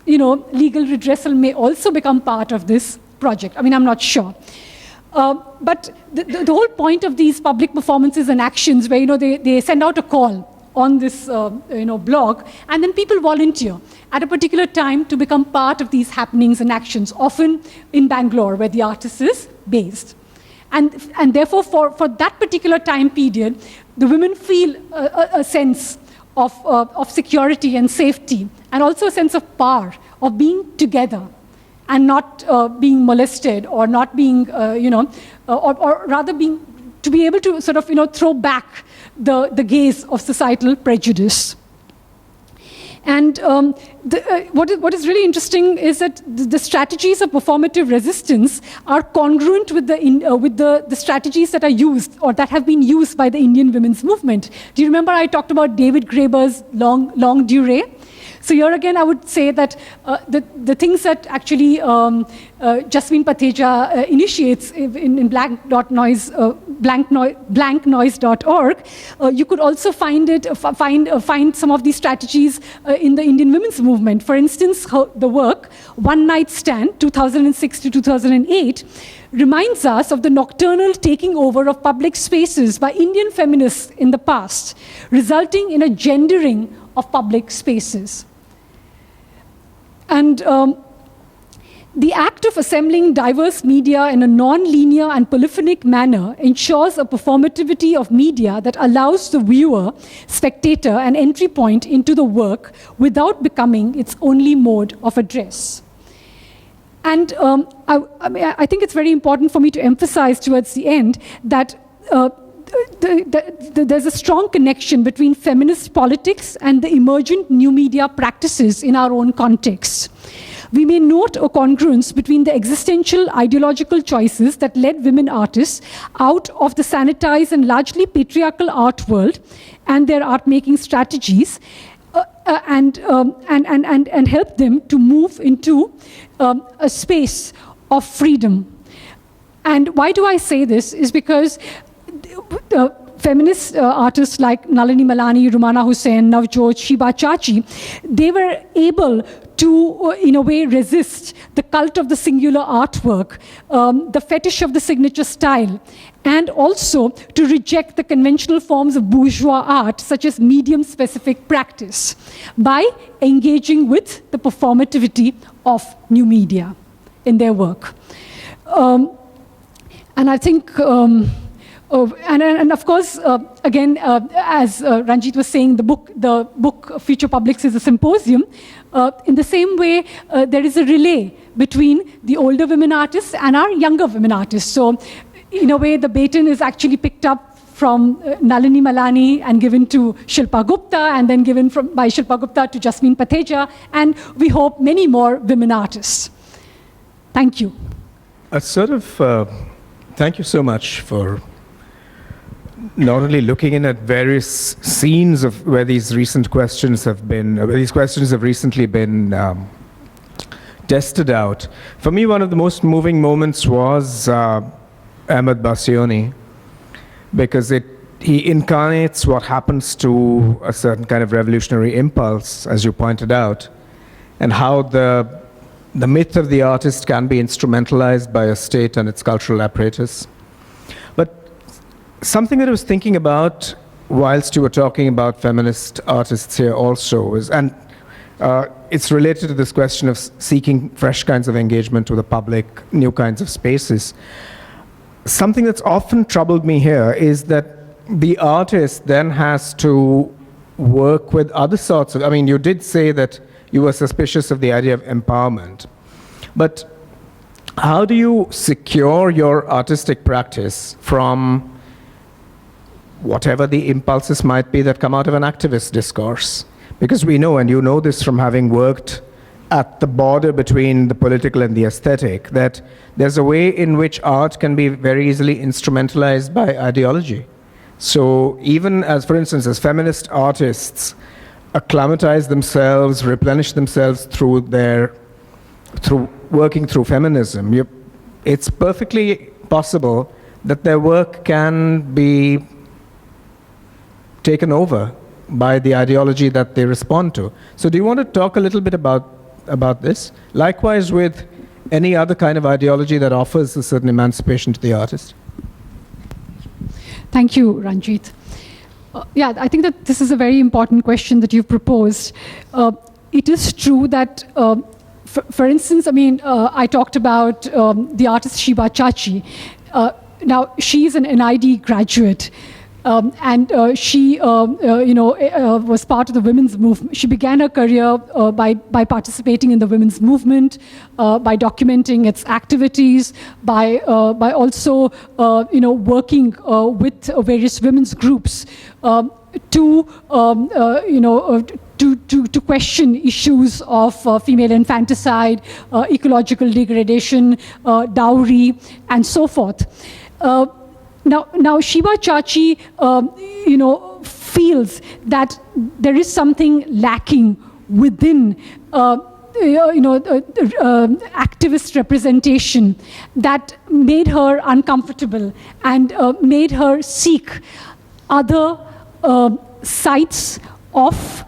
Speaker 3: legal redressal may also become part of this project. I mean, I'm not sure. But the whole point of these public performances and actions where, they send out a call on this, blog, and then people volunteer at a particular time to become part of these happenings and actions, often in Bangalore, where the artist is based. And therefore, for that particular time period, the women feel a sense of security and safety, and also a sense of power, of being together, and not being molested, or not being, or rather to be able to sort of, throw back the gaze of societal prejudice. And what is really interesting is that the strategies of performative resistance are congruent with the strategies that are used, or that have been used by the Indian women's movement. Do you remember I talked about David Graeber's long durée? So here again, I would say that the things that actually Jasmine Patheja initiates in blanknoise.org, you could also find some of these strategies in the Indian women's movement. For instance, the work One Night Stand, 2006 to 2008, reminds us of the nocturnal taking over of public spaces by Indian feminists in the past, resulting in a gendering of public spaces. And the act of assembling diverse media in a non-linear and polyphonic manner ensures a performativity of media that allows the viewer, spectator, an entry point into the work without becoming its only mode of address. And I think it's very important for me to emphasize towards the end that there's a strong connection between feminist politics and the emergent new media practices in our own context. We may note a congruence between the existential ideological choices that led women artists out of the sanitized and largely patriarchal art world and their art-making strategies, and help them to move into a space of freedom. And why do I say this? Is because feminist artists like Nalini Malani, Rumana Hussain, Navjot, Sheba Chhachhi, they were able to, in a way, resist the cult of the singular artwork, the fetish of the signature style, and also to reject the conventional forms of bourgeois art, such as medium-specific practice, by engaging with the performativity of new media in their work. And I think... and of course, again, as Ranjit was saying, the book Future Publics is a symposium. In the same way, there is a relay between the older women artists and our younger women artists. So, in a way, the baton is actually picked up from Nalini Malani and given to Shilpa Gupta, and then given by Shilpa Gupta to Jasmine Patheja, and we hope many more women artists. Thank you.
Speaker 2: A sort of Thank you so much for not only looking in at various scenes of where these recent questions have been, where these questions have recently been tested out. For me, one of the most moving moments was Ahmed Bassiony, because he incarnates what happens to a certain kind of revolutionary impulse, as you pointed out, and how the myth of the artist can be instrumentalized by a state and its cultural apparatus. But something that I was thinking about whilst you were talking about feminist artists here also is, and it's related to this question of seeking fresh kinds of engagement with the public, new kinds of spaces. Something that's often troubled me here is that the artist then has to work with other sorts of, I mean, you did say that you were suspicious of the idea of empowerment, but how do you secure your artistic practice from whatever the impulses might be that come out of an activist discourse? Because we know, and you know this from having worked at the border between the political and the aesthetic, that there's a way in which art can be very easily instrumentalized by ideology. So even as, for instance, as feminist artists acclimatize themselves, replenish themselves through working through feminism, it's perfectly possible that their work can be taken over by the ideology that they respond to. So do you want to talk a little bit about this? Likewise with any other kind of ideology that offers a certain emancipation to the artist?
Speaker 3: Thank you, Ranjit. Yeah, I think that this is a very important question that you've proposed. It is true that, for instance, I mean, I talked about the artist Sheba Chhachhi. Now, she's an NID graduate. And she, was part of the women's movement. She began her career by participating in the women's movement, by documenting its activities, by also, working with various women's groups to question issues of female infanticide, ecological degradation, dowry, and so forth. Now, Sheba Chhachhi, feels that there is something lacking within, activist representation that made her uncomfortable and made her seek other sites of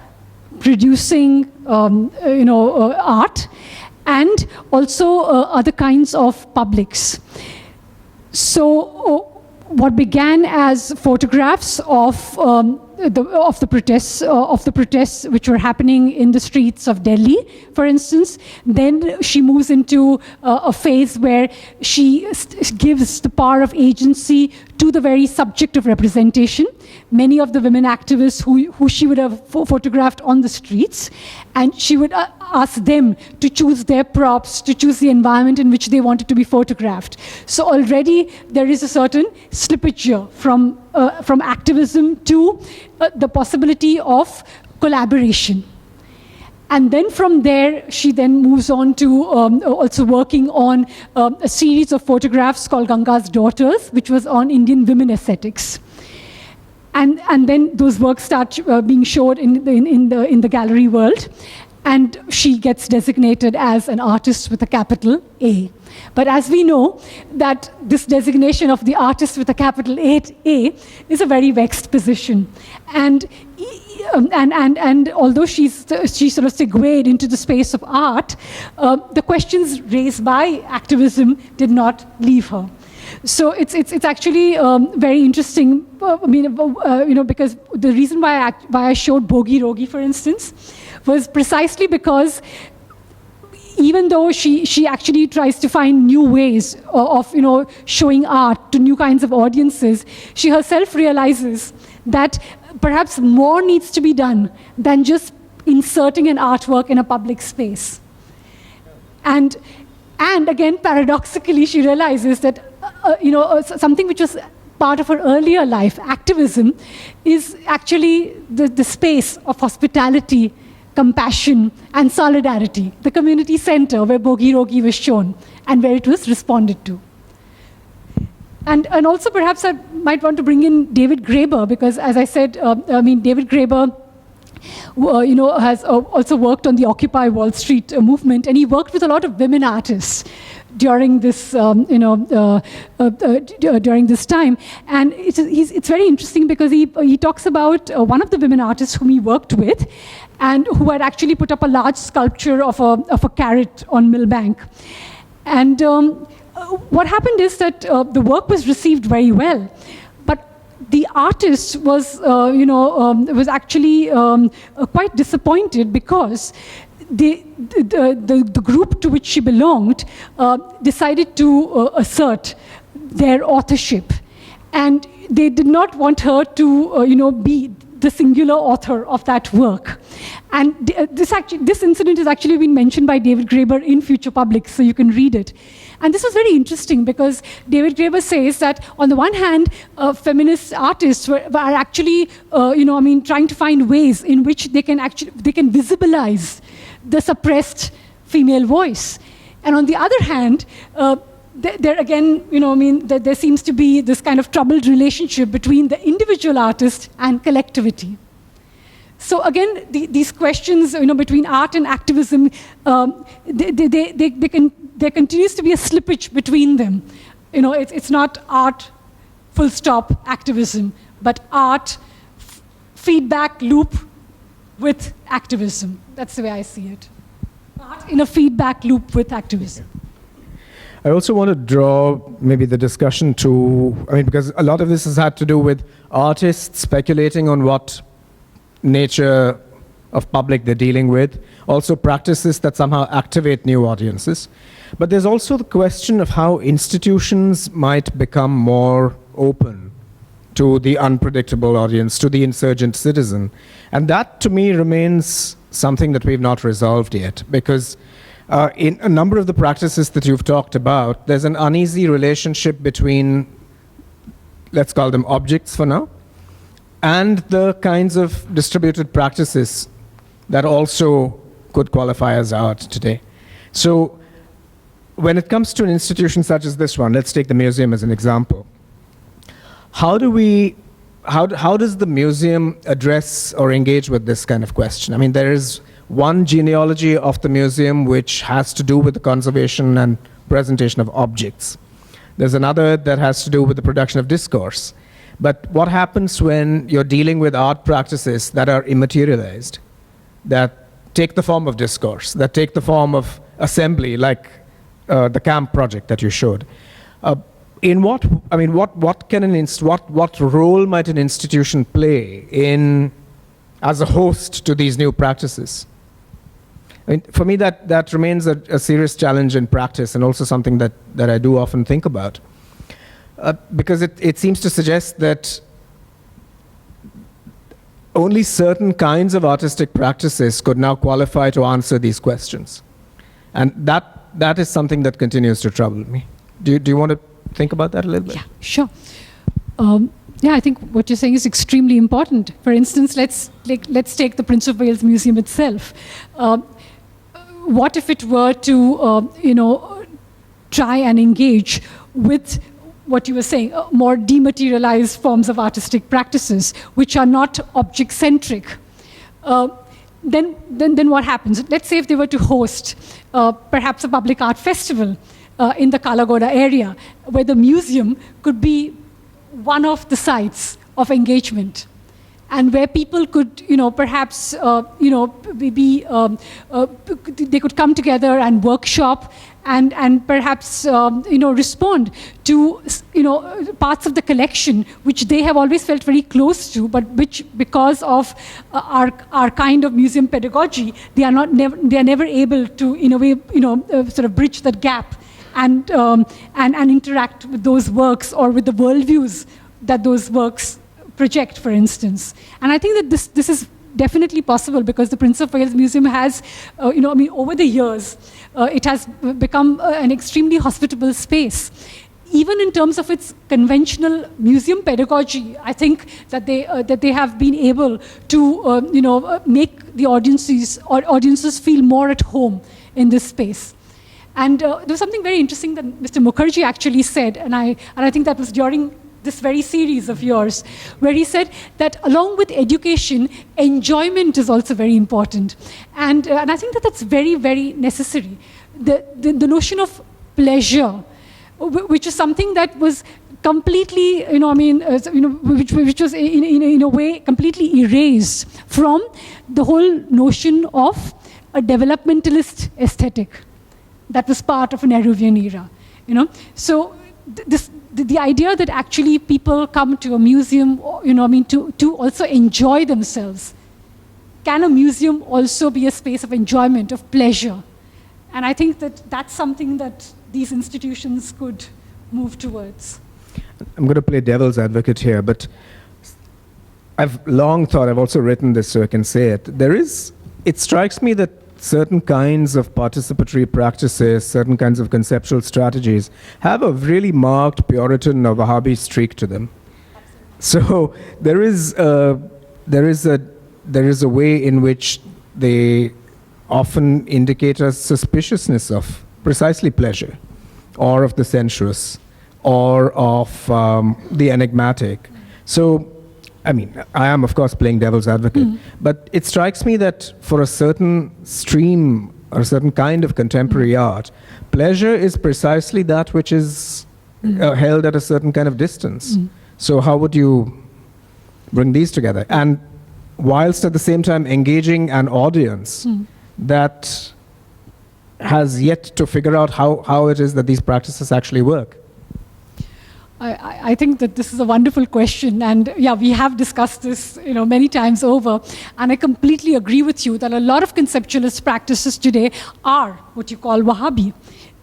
Speaker 3: producing, art, and also other kinds of publics. So what began as photographs of the protests which were happening in the streets of Delhi, for instance, then she moves into a phase where she gives the power of agency to the very subject of representation. Many of the women activists who she would have photographed on the streets, and she would ask them to choose their props, to choose the environment in which they wanted to be photographed. So already there is a certain slippage here from activism to the possibility of collaboration. And then from there, she then moves on to also working on a series of photographs called Ganga's Daughters, which was on Indian women aesthetics. And then those works start being showed in the gallery world, and she gets designated as an artist with a capital A. But as we know, that this designation of the artist with a capital A is a very vexed position. And although she sort of segued into the space of art, the questions raised by activism did not leave her. So it's actually very interesting. Because the reason why I showed Bhogi Rogi, for instance, was precisely because even though she actually tries to find new ways of showing art to new kinds of audiences, she herself realizes that perhaps more needs to be done than just inserting an artwork in a public space. And again, paradoxically, she realizes that something which was part of her earlier life, activism, is actually the space of hospitality, compassion, and solidarity, the community center where Bhogi Rogi was shown and where it was responded to. And also perhaps I might want to bring in David Graeber, because as I said, David Graeber has also worked on the Occupy Wall Street movement, and he worked with a lot of women artists during this, during this time. And it's very interesting because he talks about one of the women artists whom he worked with, and who had actually put up a large sculpture of a carrot on Millbank. And what happened is that the work was received very well, but the artist was actually quite disappointed because the group to which she belonged decided to assert their authorship, and they did not want her to be the singular author of that work. And this incident has actually been mentioned by David Graeber in Future Public, so you can read it. And this was very interesting because David Graeber says that on the one hand, feminist artists were actually, trying to find ways in which they can visibilize the suppressed female voice. And on the other hand, there again, there seems to be this kind of troubled relationship between the individual artist and collectivity. So again, these questions, between art and activism, there continues to be a slippage between them. It's not art, full stop, activism, but art, feedback loop with activism. That's the way I see it. Art in a feedback loop with activism.
Speaker 2: I also want to draw maybe the discussion to, because a lot of this has had to do with artists speculating on what nature of public they're dealing with, also practices that somehow activate new audiences. But there's also the question of how institutions might become more open to the unpredictable audience, to the insurgent citizen. And that, to me, remains something that we've not resolved yet, because in a number of the practices that you've talked about, there's an uneasy relationship between, let's call them objects for now, and the kinds of distributed practices that also could qualify as art today. So when it comes to an institution such as this one, let's take the museum as an example. How does the museum address or engage with this kind of question? There is one genealogy of the museum which has to do with the conservation and presentation of objects. There's another that has to do with the production of discourse. But what happens when you're dealing with art practices that are immaterialized, that take the form of discourse, that take the form of assembly, like the camp project that you showed? What role might an institution play as a host to these new practices? For me, that remains a serious challenge in practice, and also something that I do often think about. Because it seems to suggest that only certain kinds of artistic practices could now qualify to answer these questions. And that is something that continues to trouble me. Do you want to think about that a little bit?
Speaker 3: Yeah, sure. I think what you're saying is extremely important. For instance, let's take the Prince of Wales Museum itself. What if it were to, try and engage with what you were saying, more dematerialized forms of artistic practices, which are not object-centric? Then what happens? Let's say if they were to host perhaps a public art festival in the Kalagoda area, where the museum could be one of the sites of engagement, and where people could, perhaps, they could come together and workshop and perhaps, respond to, parts of the collection which they have always felt very close to, but which, because of our kind of museum pedagogy, they are never able to, in a way, sort of bridge that gap and interact with those works or with the worldviews that those works project, for instance. And I think that this is definitely possible, because the Prince of Wales Museum has, over the years, it has become an extremely hospitable space. Even in terms of its conventional museum pedagogy, I think that they have been able to, make the audiences feel more at home in this space. And there was something very interesting that Mr. Mukherjee actually said, and I think that was during this very series of yours, where he said that along with education, enjoyment is also very important. And I think that that's very, very necessary. The notion of pleasure, which is something that was completely, which was in a way completely erased from the whole notion of a developmentalist aesthetic that was part of an Nehruvian era. So the idea that actually people come to a museum, to also enjoy themselves. Can a museum also be a space of enjoyment, of pleasure? And I think that that's something that these institutions could move towards.
Speaker 2: I'm going to play devil's advocate here, but I've long thought, I've also written this so I can say it, it strikes me that certain kinds of participatory practices, certain kinds of conceptual strategies have a really marked Puritan or Wahhabi streak to them. So there is a way in which they often indicate a suspiciousness of precisely pleasure, or of the sensuous, or of the enigmatic. So, I mean, I am, of course, playing devil's advocate, but it strikes me that for a certain stream or a certain kind of contemporary art, pleasure is precisely that which is held at a certain kind of distance. So how would you bring these together? And whilst at the same time engaging an audience that has yet to figure out how it is that these practices actually work?
Speaker 3: I think that this is a wonderful question, and yeah, we have discussed this many times over, and I completely agree with you that a lot of conceptualist practices today are what you call Wahhabi,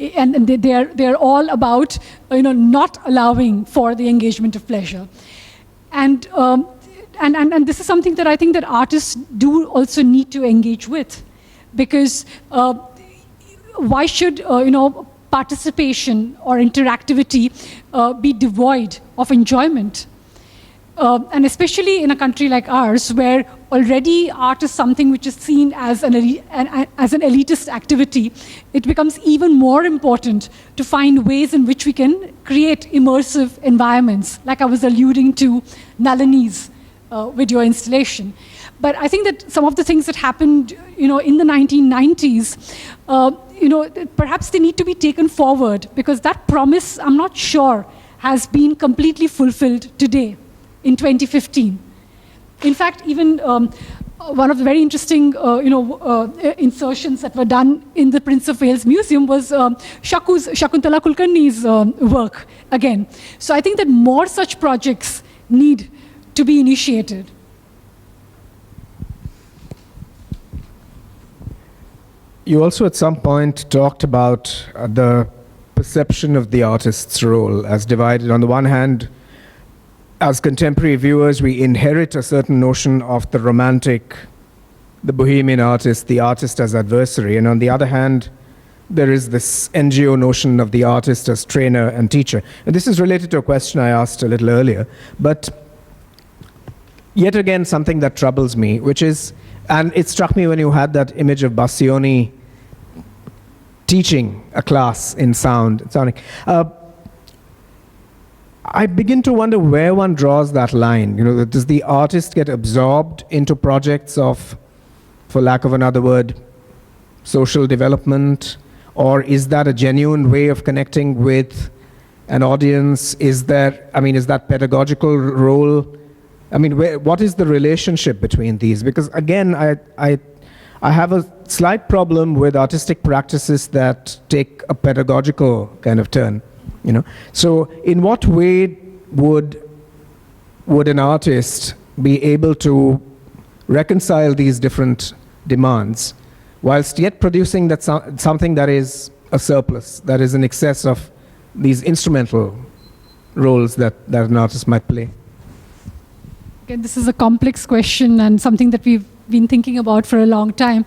Speaker 3: and they're all about not allowing for the engagement of pleasure, and this is something that I think that artists do also need to engage with, because why should participation or interactivity be devoid of enjoyment? And especially in a country like ours, where already art is something which is seen as an elitist activity, it becomes even more important to find ways in which we can create immersive environments, like I was alluding to Nalini's video installation. But I think that some of the things that happened, in the 1990s, perhaps they need to be taken forward, because that promise, I'm not sure, has been completely fulfilled today, in 2015. In fact, even one of the very interesting, insertions that were done in the Prince of Wales Museum was Shakuntala Kulkarni's work again. So I think that more such projects need to be initiated.
Speaker 2: You also at some point talked about the perception of the artist's role as divided. On the one hand, as contemporary viewers, we inherit a certain notion of the romantic, the bohemian artist, the artist as adversary. And on the other hand, there is this NGO notion of the artist as trainer and teacher. And this is related to a question I asked a little earlier. But yet again, something that troubles me, which is, and it struck me when you had that image of Bassiony teaching a class in sounding. I begin to wonder where one draws that line. Does the artist get absorbed into projects of, for lack of another word, social development? Or is that a genuine way of connecting with an audience? Is that pedagogical role? What is the relationship between these? Because again, I have a slight problem with artistic practices that take a pedagogical kind of turn. So in what way would an artist be able to reconcile these different demands whilst yet producing something that is a surplus, that is in excess of these instrumental roles that an artist might play?
Speaker 3: Again, this is a complex question and something that we've been thinking about for a long time.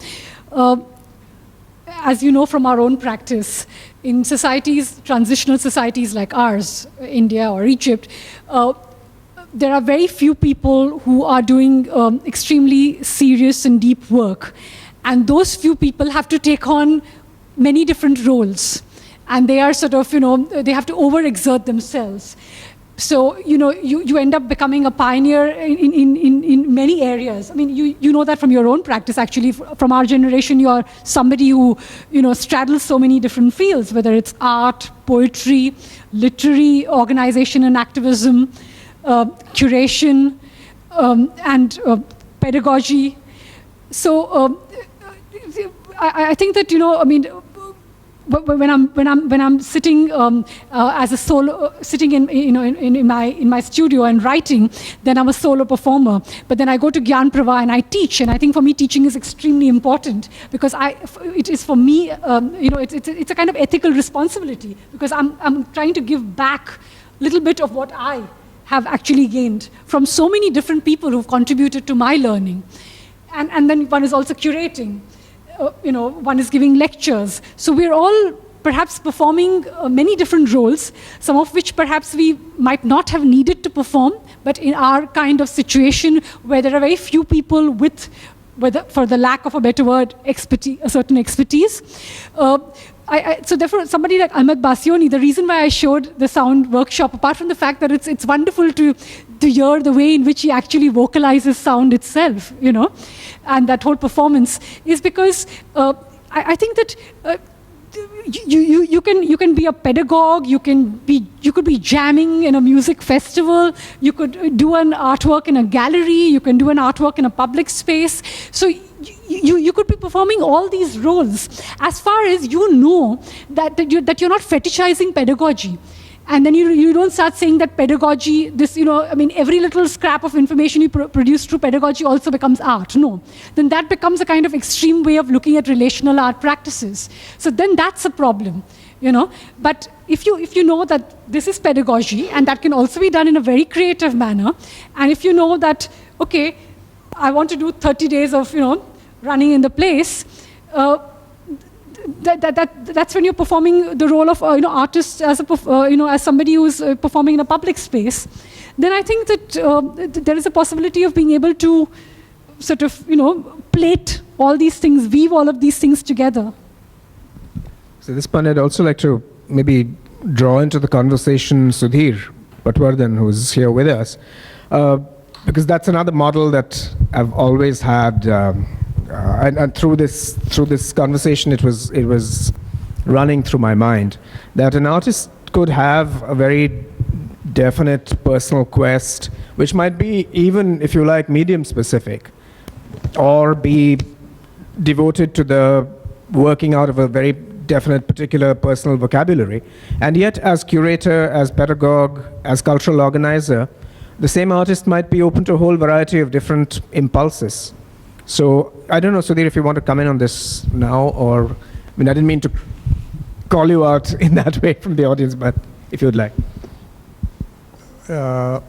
Speaker 3: As you know from our own practice, in societies, transitional societies like ours, India or Egypt, there are very few people who are doing extremely serious and deep work. And those few people have to take on many different roles. And they are sort of, they have to overexert themselves. So, you end up becoming a pioneer in many areas. I mean, you know that from your own practice, actually. From our generation, you are somebody who, straddles so many different fields, whether it's art, poetry, literary organization and activism, curation, and pedagogy. So I think that, when I'm sitting as a solo, sitting in my studio and writing, then I'm a solo performer. But then I go to Gyan Prava and I teach, and I think for me teaching is extremely important because it is for me, it's a kind of ethical responsibility because I'm trying to give back a little bit of what I have actually gained from so many different people who've contributed to my learning, and then one is also curating. One is giving lectures. So we're all perhaps performing many different roles, some of which perhaps we might not have needed to perform, but in our kind of situation where there are very few people with, for the lack of a better word, a certain expertise. So therefore, somebody like Ahmed Bassiony, the reason why I showed the sound workshop, apart from the fact that it's wonderful to hear the way in which he actually vocalizes sound itself, and that whole performance, is because I think that you can be a pedagogue, you could be jamming in a music festival, you could do an artwork in a gallery, you can do an artwork in a public space. So you could be performing all these roles as far as you know that you're not fetishizing pedagogy. And then you don't start saying that pedagogy, every little scrap of information you produce through pedagogy also becomes art. No. Then that becomes a kind of extreme way of looking at relational art practices. So then that's a problem, But if you know that this is pedagogy, and that can also be done in a very creative manner, and if you know that, okay, I want to do 30 days of, running in the place, that's when you're performing the role of artist as as somebody who's performing in a public space. Then I think that there is a possibility of being able to sort of plate all these things, weave all of these things together.
Speaker 2: So at this point, I'd also like to maybe draw into the conversation Sudhir Patwardhan, who's here with us, because that's another model that I've always had. And through this conversation, it was running through my mind that an artist could have a very definite personal quest, which might be even, if you like, medium specific, or be devoted to the working out of a very definite particular personal vocabulary. And yet, as curator, as pedagogue, as cultural organizer, the same artist might be open to a whole variety of different impulses. So I don't know, Sudhir, if you want to come in on this now, or, I didn't mean to call you out in that way from the audience, but if you would like.
Speaker 7: I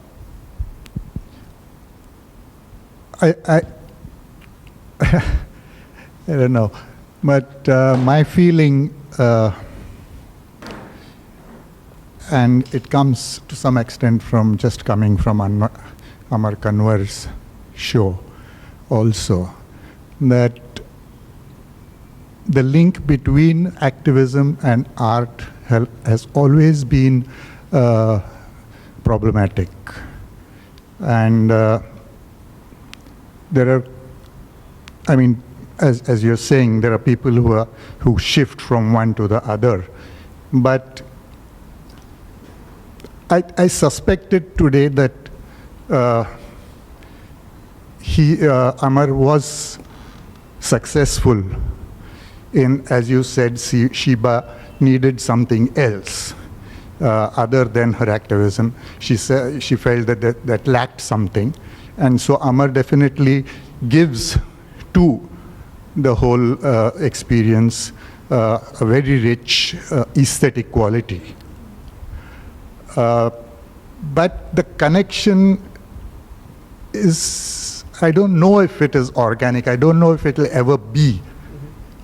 Speaker 7: don't know, but my feeling, and it comes to some extent from just coming from Amar Kanwar's show also, that the link between activism and art has always been problematic. And there are, as you're saying, there are people who shift from one to the other. But I suspected today that Amar was successful in, as you said, Sheba needed something else other than her activism. She said she felt that lacked something, and so Amar definitely gives to the whole experience a very rich aesthetic quality. But the connection is, I don't know if it is organic. I don't know if it will ever be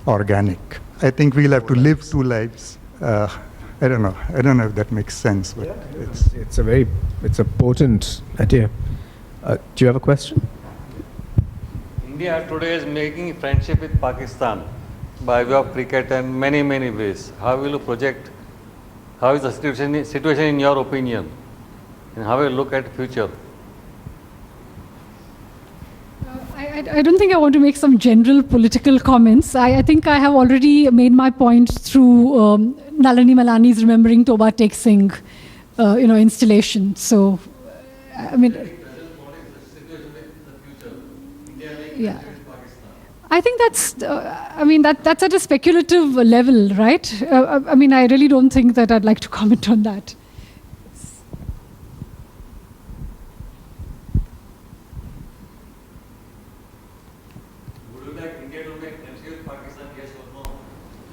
Speaker 7: organic. I think we'll have to live two lives. I don't know. I don't know if that makes sense. But
Speaker 2: it's a potent idea. Do you have a question?
Speaker 8: India today is making friendship with Pakistan. by way of cricket and many, many ways. How will you project? How is the situation in your opinion? And how will you look at future?
Speaker 3: I don't think I want to make some general political comments. I think I have already made my point through Nalini Malani's Remembering Toba Tek Singh, installation. So, I mean, yeah. I think that's, that's at a speculative level, right? I really don't think that I'd like to comment on that.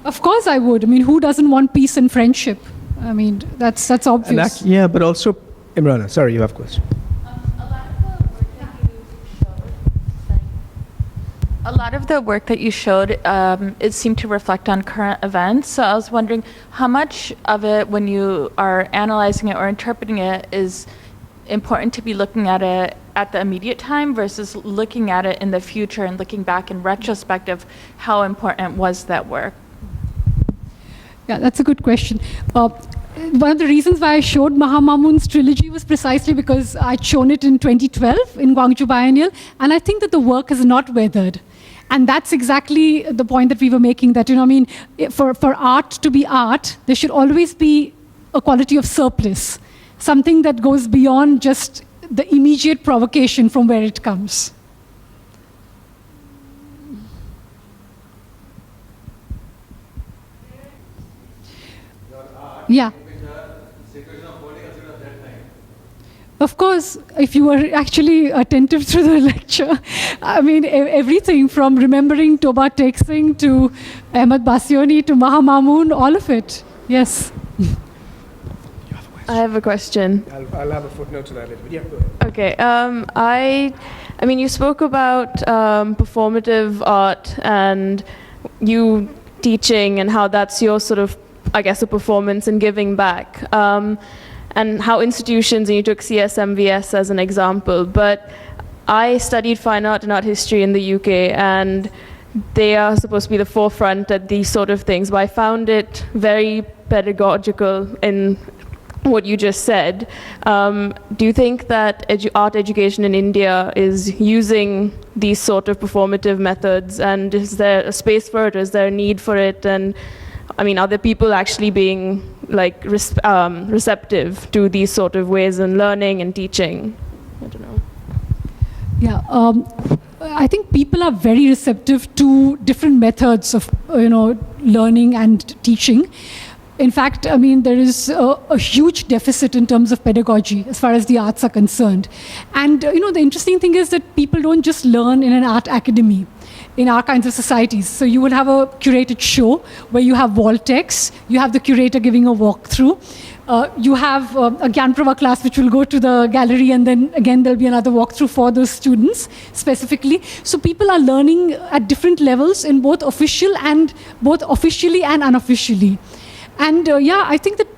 Speaker 3: Of course I would. Who doesn't want peace and friendship? That's obvious.
Speaker 2: But also, Imrana, sorry, you have a question.
Speaker 9: A lot of the work that you showed, it seemed to reflect on current events. So I was wondering how much of it, when you are analyzing it or interpreting it, is important to be looking at it at the immediate time versus looking at it in the future and looking back in retrospective, how important was that work?
Speaker 3: Yeah, that's a good question. One of the reasons why I showed Maha Maamoun's trilogy was precisely because I'd shown it in 2012 in Gwangju Biennial, and I think that the work has not weathered. And that's exactly the point that we were making, that, for art to be art, there should always be a quality of surplus, something that goes beyond just the immediate provocation from where it comes. Yeah. Of course, if you were actually attentive to the lecture, everything from Remembering Toba Tek Singh to Ahmed Bassiony to Maha Maamoun, all of it. Yes.
Speaker 10: I have a question.
Speaker 2: I'll have a footnote to that later. But yeah, go ahead.
Speaker 10: Okay. You spoke about performative art and you teaching and how that's your sort of, I guess, a performance and giving back, and how institutions, and you took CSMVS as an example, but I studied fine art and art history in the UK, and they are supposed to be the forefront at these sort of things, but I found it very pedagogical in what you just said. Do you think that art education in India is using these sort of performative methods, and is there a space for it, or is there a need for it? And are there people actually being receptive to these sort of ways in learning and teaching? I don't know.
Speaker 3: Yeah, I think people are very receptive to different methods of learning and teaching. In fact, there is a huge deficit in terms of pedagogy as far as the arts are concerned. And the interesting thing is that people don't just learn in an art academy in our kinds of societies. So you will have a curated show where you have wall text, you have the curator giving a walkthrough, you have a Gyanprava class which will go to the gallery, and then again there'll be another walkthrough for those students specifically. So people are learning at different levels in both officially and unofficially. And I think that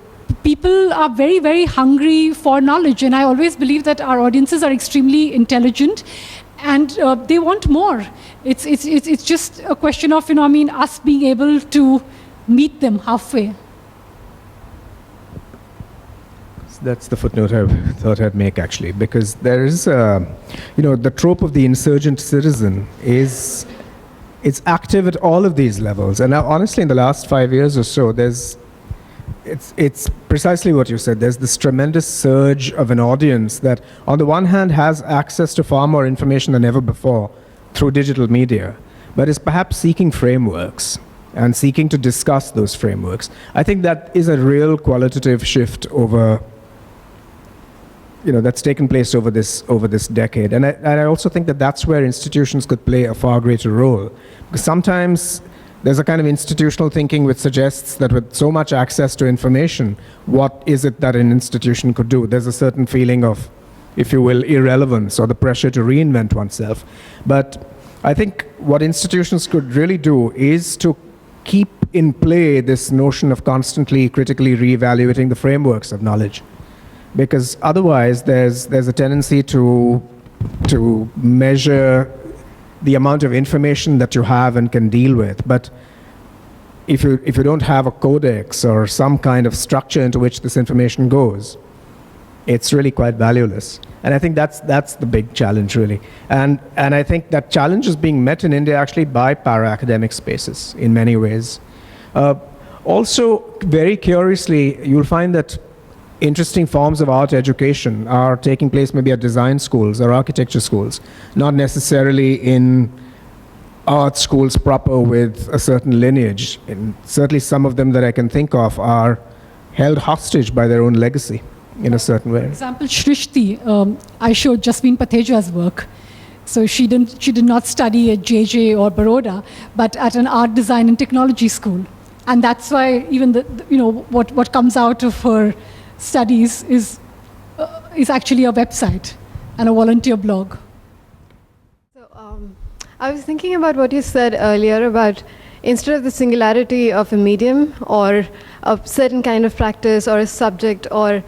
Speaker 3: people are very, very hungry for knowledge, and I always believe that our audiences are extremely intelligent, and they want more. It's just a question of us being able to meet them halfway.
Speaker 2: That's the footnote I thought I'd make, actually, because there is, the trope of the insurgent citizen it's active at all of these levels. And now, honestly, in the last 5 years or so, it's precisely what you said. There's this tremendous surge of an audience that, on the one hand, has access to far more information than ever before through digital media, but is perhaps seeking frameworks and seeking to discuss those frameworks. I think that is a real qualitative shift that's taken place over this decade. And I also think that that's where institutions could play a far greater role. Because sometimes there's a kind of institutional thinking which suggests that with so much access to information, what is it that an institution could do? There's a certain feeling of, if you will, irrelevance or the pressure to reinvent oneself. But I think what institutions could really do is to keep in play this notion of constantly critically reevaluating the frameworks of knowledge. Because otherwise there's a tendency to measure the amount of information that you have and can deal with. But if you don't have a codex or some kind of structure into which this information goes, it's really quite valueless. And I think that's the big challenge, really. And I think that challenge is being met in India actually by para-academic spaces in many ways. Also, very curiously, you'll find that interesting forms of art education are taking place maybe at design schools or architecture schools, not necessarily in art schools proper with a certain lineage. And certainly some of them that I can think of are held hostage by their own legacy in a certain way.
Speaker 3: For example, Shrishti, I showed Jasmine Patheja's work. So she did not study at JJ or Baroda, but at an art design and technology school. And that's why even what comes out of her studies is actually a website and a volunteer blog.
Speaker 1: So I was thinking about what you said earlier about instead of the singularity of a medium or a certain kind of practice or a subject or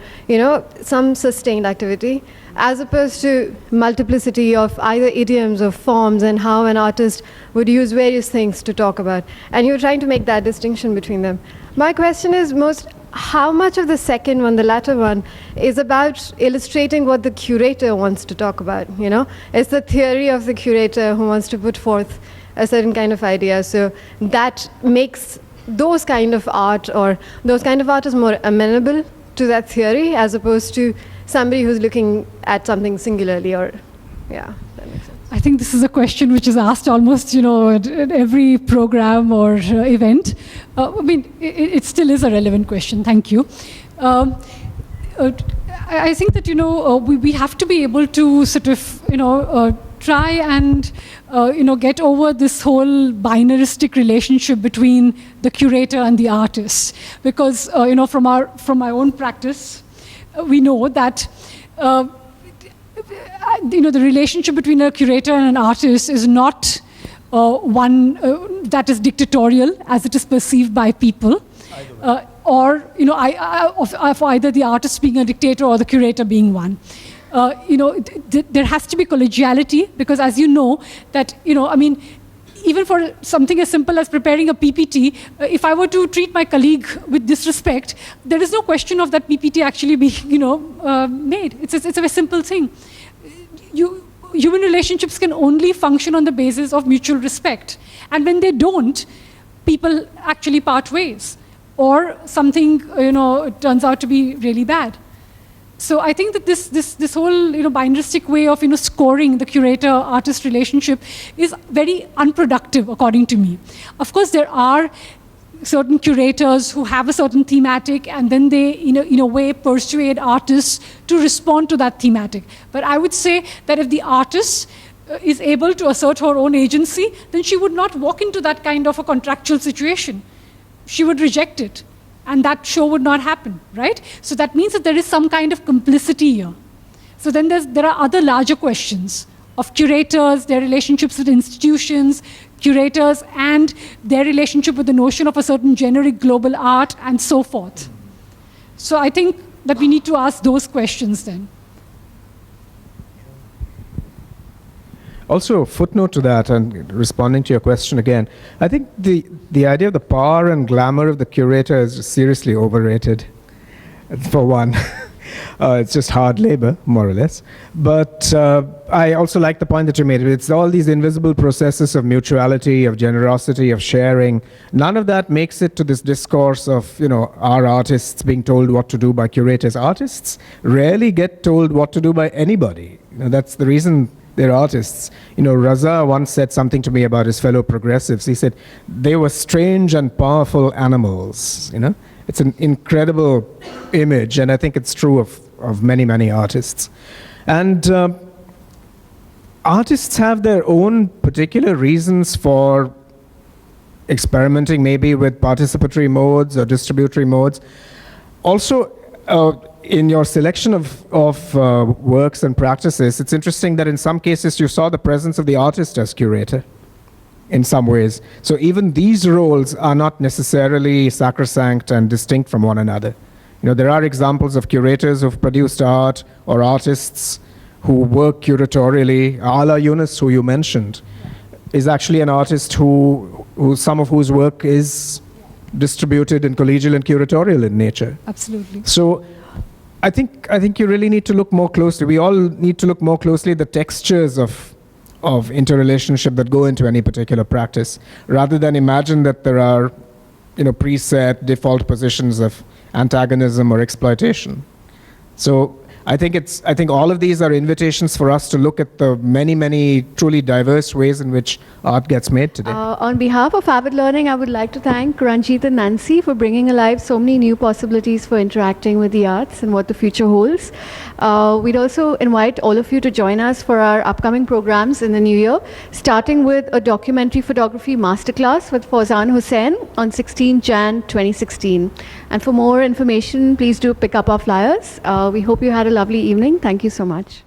Speaker 1: some sustained activity, as opposed to multiplicity of either idioms or forms and how an artist would use various things to talk about. And you're trying to make that distinction between them. My question is how much of the second one, the latter one, is about illustrating what the curator wants to talk about, It's the theory of the curator who wants to put forth a certain kind of idea. So that makes those kind of art or those kind of art is more amenable to that theory as opposed to somebody who's looking at something singularly that makes sense.
Speaker 3: I think this is a question which is asked almost, at every program or event. It still is a relevant question. Thank you. I think that, we have to be able to sort of, try and, get over this whole binaristic relationship between the curator and the artist. Because, from my own practice, we know that the relationship between a curator and an artist is not one that is dictatorial as it is perceived by people, or of either the artist being a dictator or the curator being one. There has to be collegiality because, as you know, that even for something as simple as preparing a PPT, if I were to treat my colleague with disrespect, there is no question of that PPT actually being, made. It's a very simple thing. Human relationships can only function on the basis of mutual respect. And when they don't, people actually part ways. Or something, turns out to be really bad. So I think that this whole binaristic way of scoring the curator-artist relationship is very unproductive, according to me. Of course, there are certain curators who have a certain thematic, and then they, in a way, persuade artists to respond to that thematic. But I would say that if the artist is able to assert her own agency, then she would not walk into that kind of a contractual situation. She would reject it. And that show would not happen, right? So that means that there is some kind of complicity here. So then there are other larger questions of curators, their relationships with institutions, curators, and their relationship with the notion of a certain generic global art, and so forth. So I think that we need to ask those questions then.
Speaker 2: Also, a footnote to that, and responding to your question again, I think the idea of the power and glamour of the curator is seriously overrated, for one. It's just hard labor, more or less. But I also like the point that you made. It's all these invisible processes of mutuality, of generosity, of sharing. None of that makes it to this discourse of, our artists being told what to do by curators. Artists rarely get told what to do by anybody. That's the reason they're artists. Raza once said something to me about his fellow progressives. He said, they were strange and powerful animals, It's an incredible image, and I think it's true of many, many artists. And artists have their own particular reasons for experimenting maybe with participatory modes or distributory modes. Also, in your selection of works and practices, it's interesting that in some cases you saw the presence of the artist as curator in some ways. So even these roles are not necessarily sacrosanct and distinct from one another. There are examples of curators who've produced art or artists who work curatorially. A la Younis, who you mentioned, is actually an artist who some of whose work is distributed and collegial and curatorial in nature.
Speaker 3: Absolutely.
Speaker 2: So I think you really need to look more closely. We all need to look more closely at the textures of interrelationship that go into any particular practice, rather than imagine that there are, preset default positions of antagonism or exploitation. So I think all of these are invitations for us to look at the many, many truly diverse ways in which art gets made today.
Speaker 1: On behalf of Avid Learning, I would like to thank Ranjit and Nancy for bringing alive so many new possibilities for interacting with the arts and what the future holds. We'd also invite all of you to join us for our upcoming programs in the new year, starting with a documentary photography masterclass with Fauzan Hussain on 16 Jan 2016. And for more information, please do pick up our flyers. We hope you had a lovely evening. Thank you so much.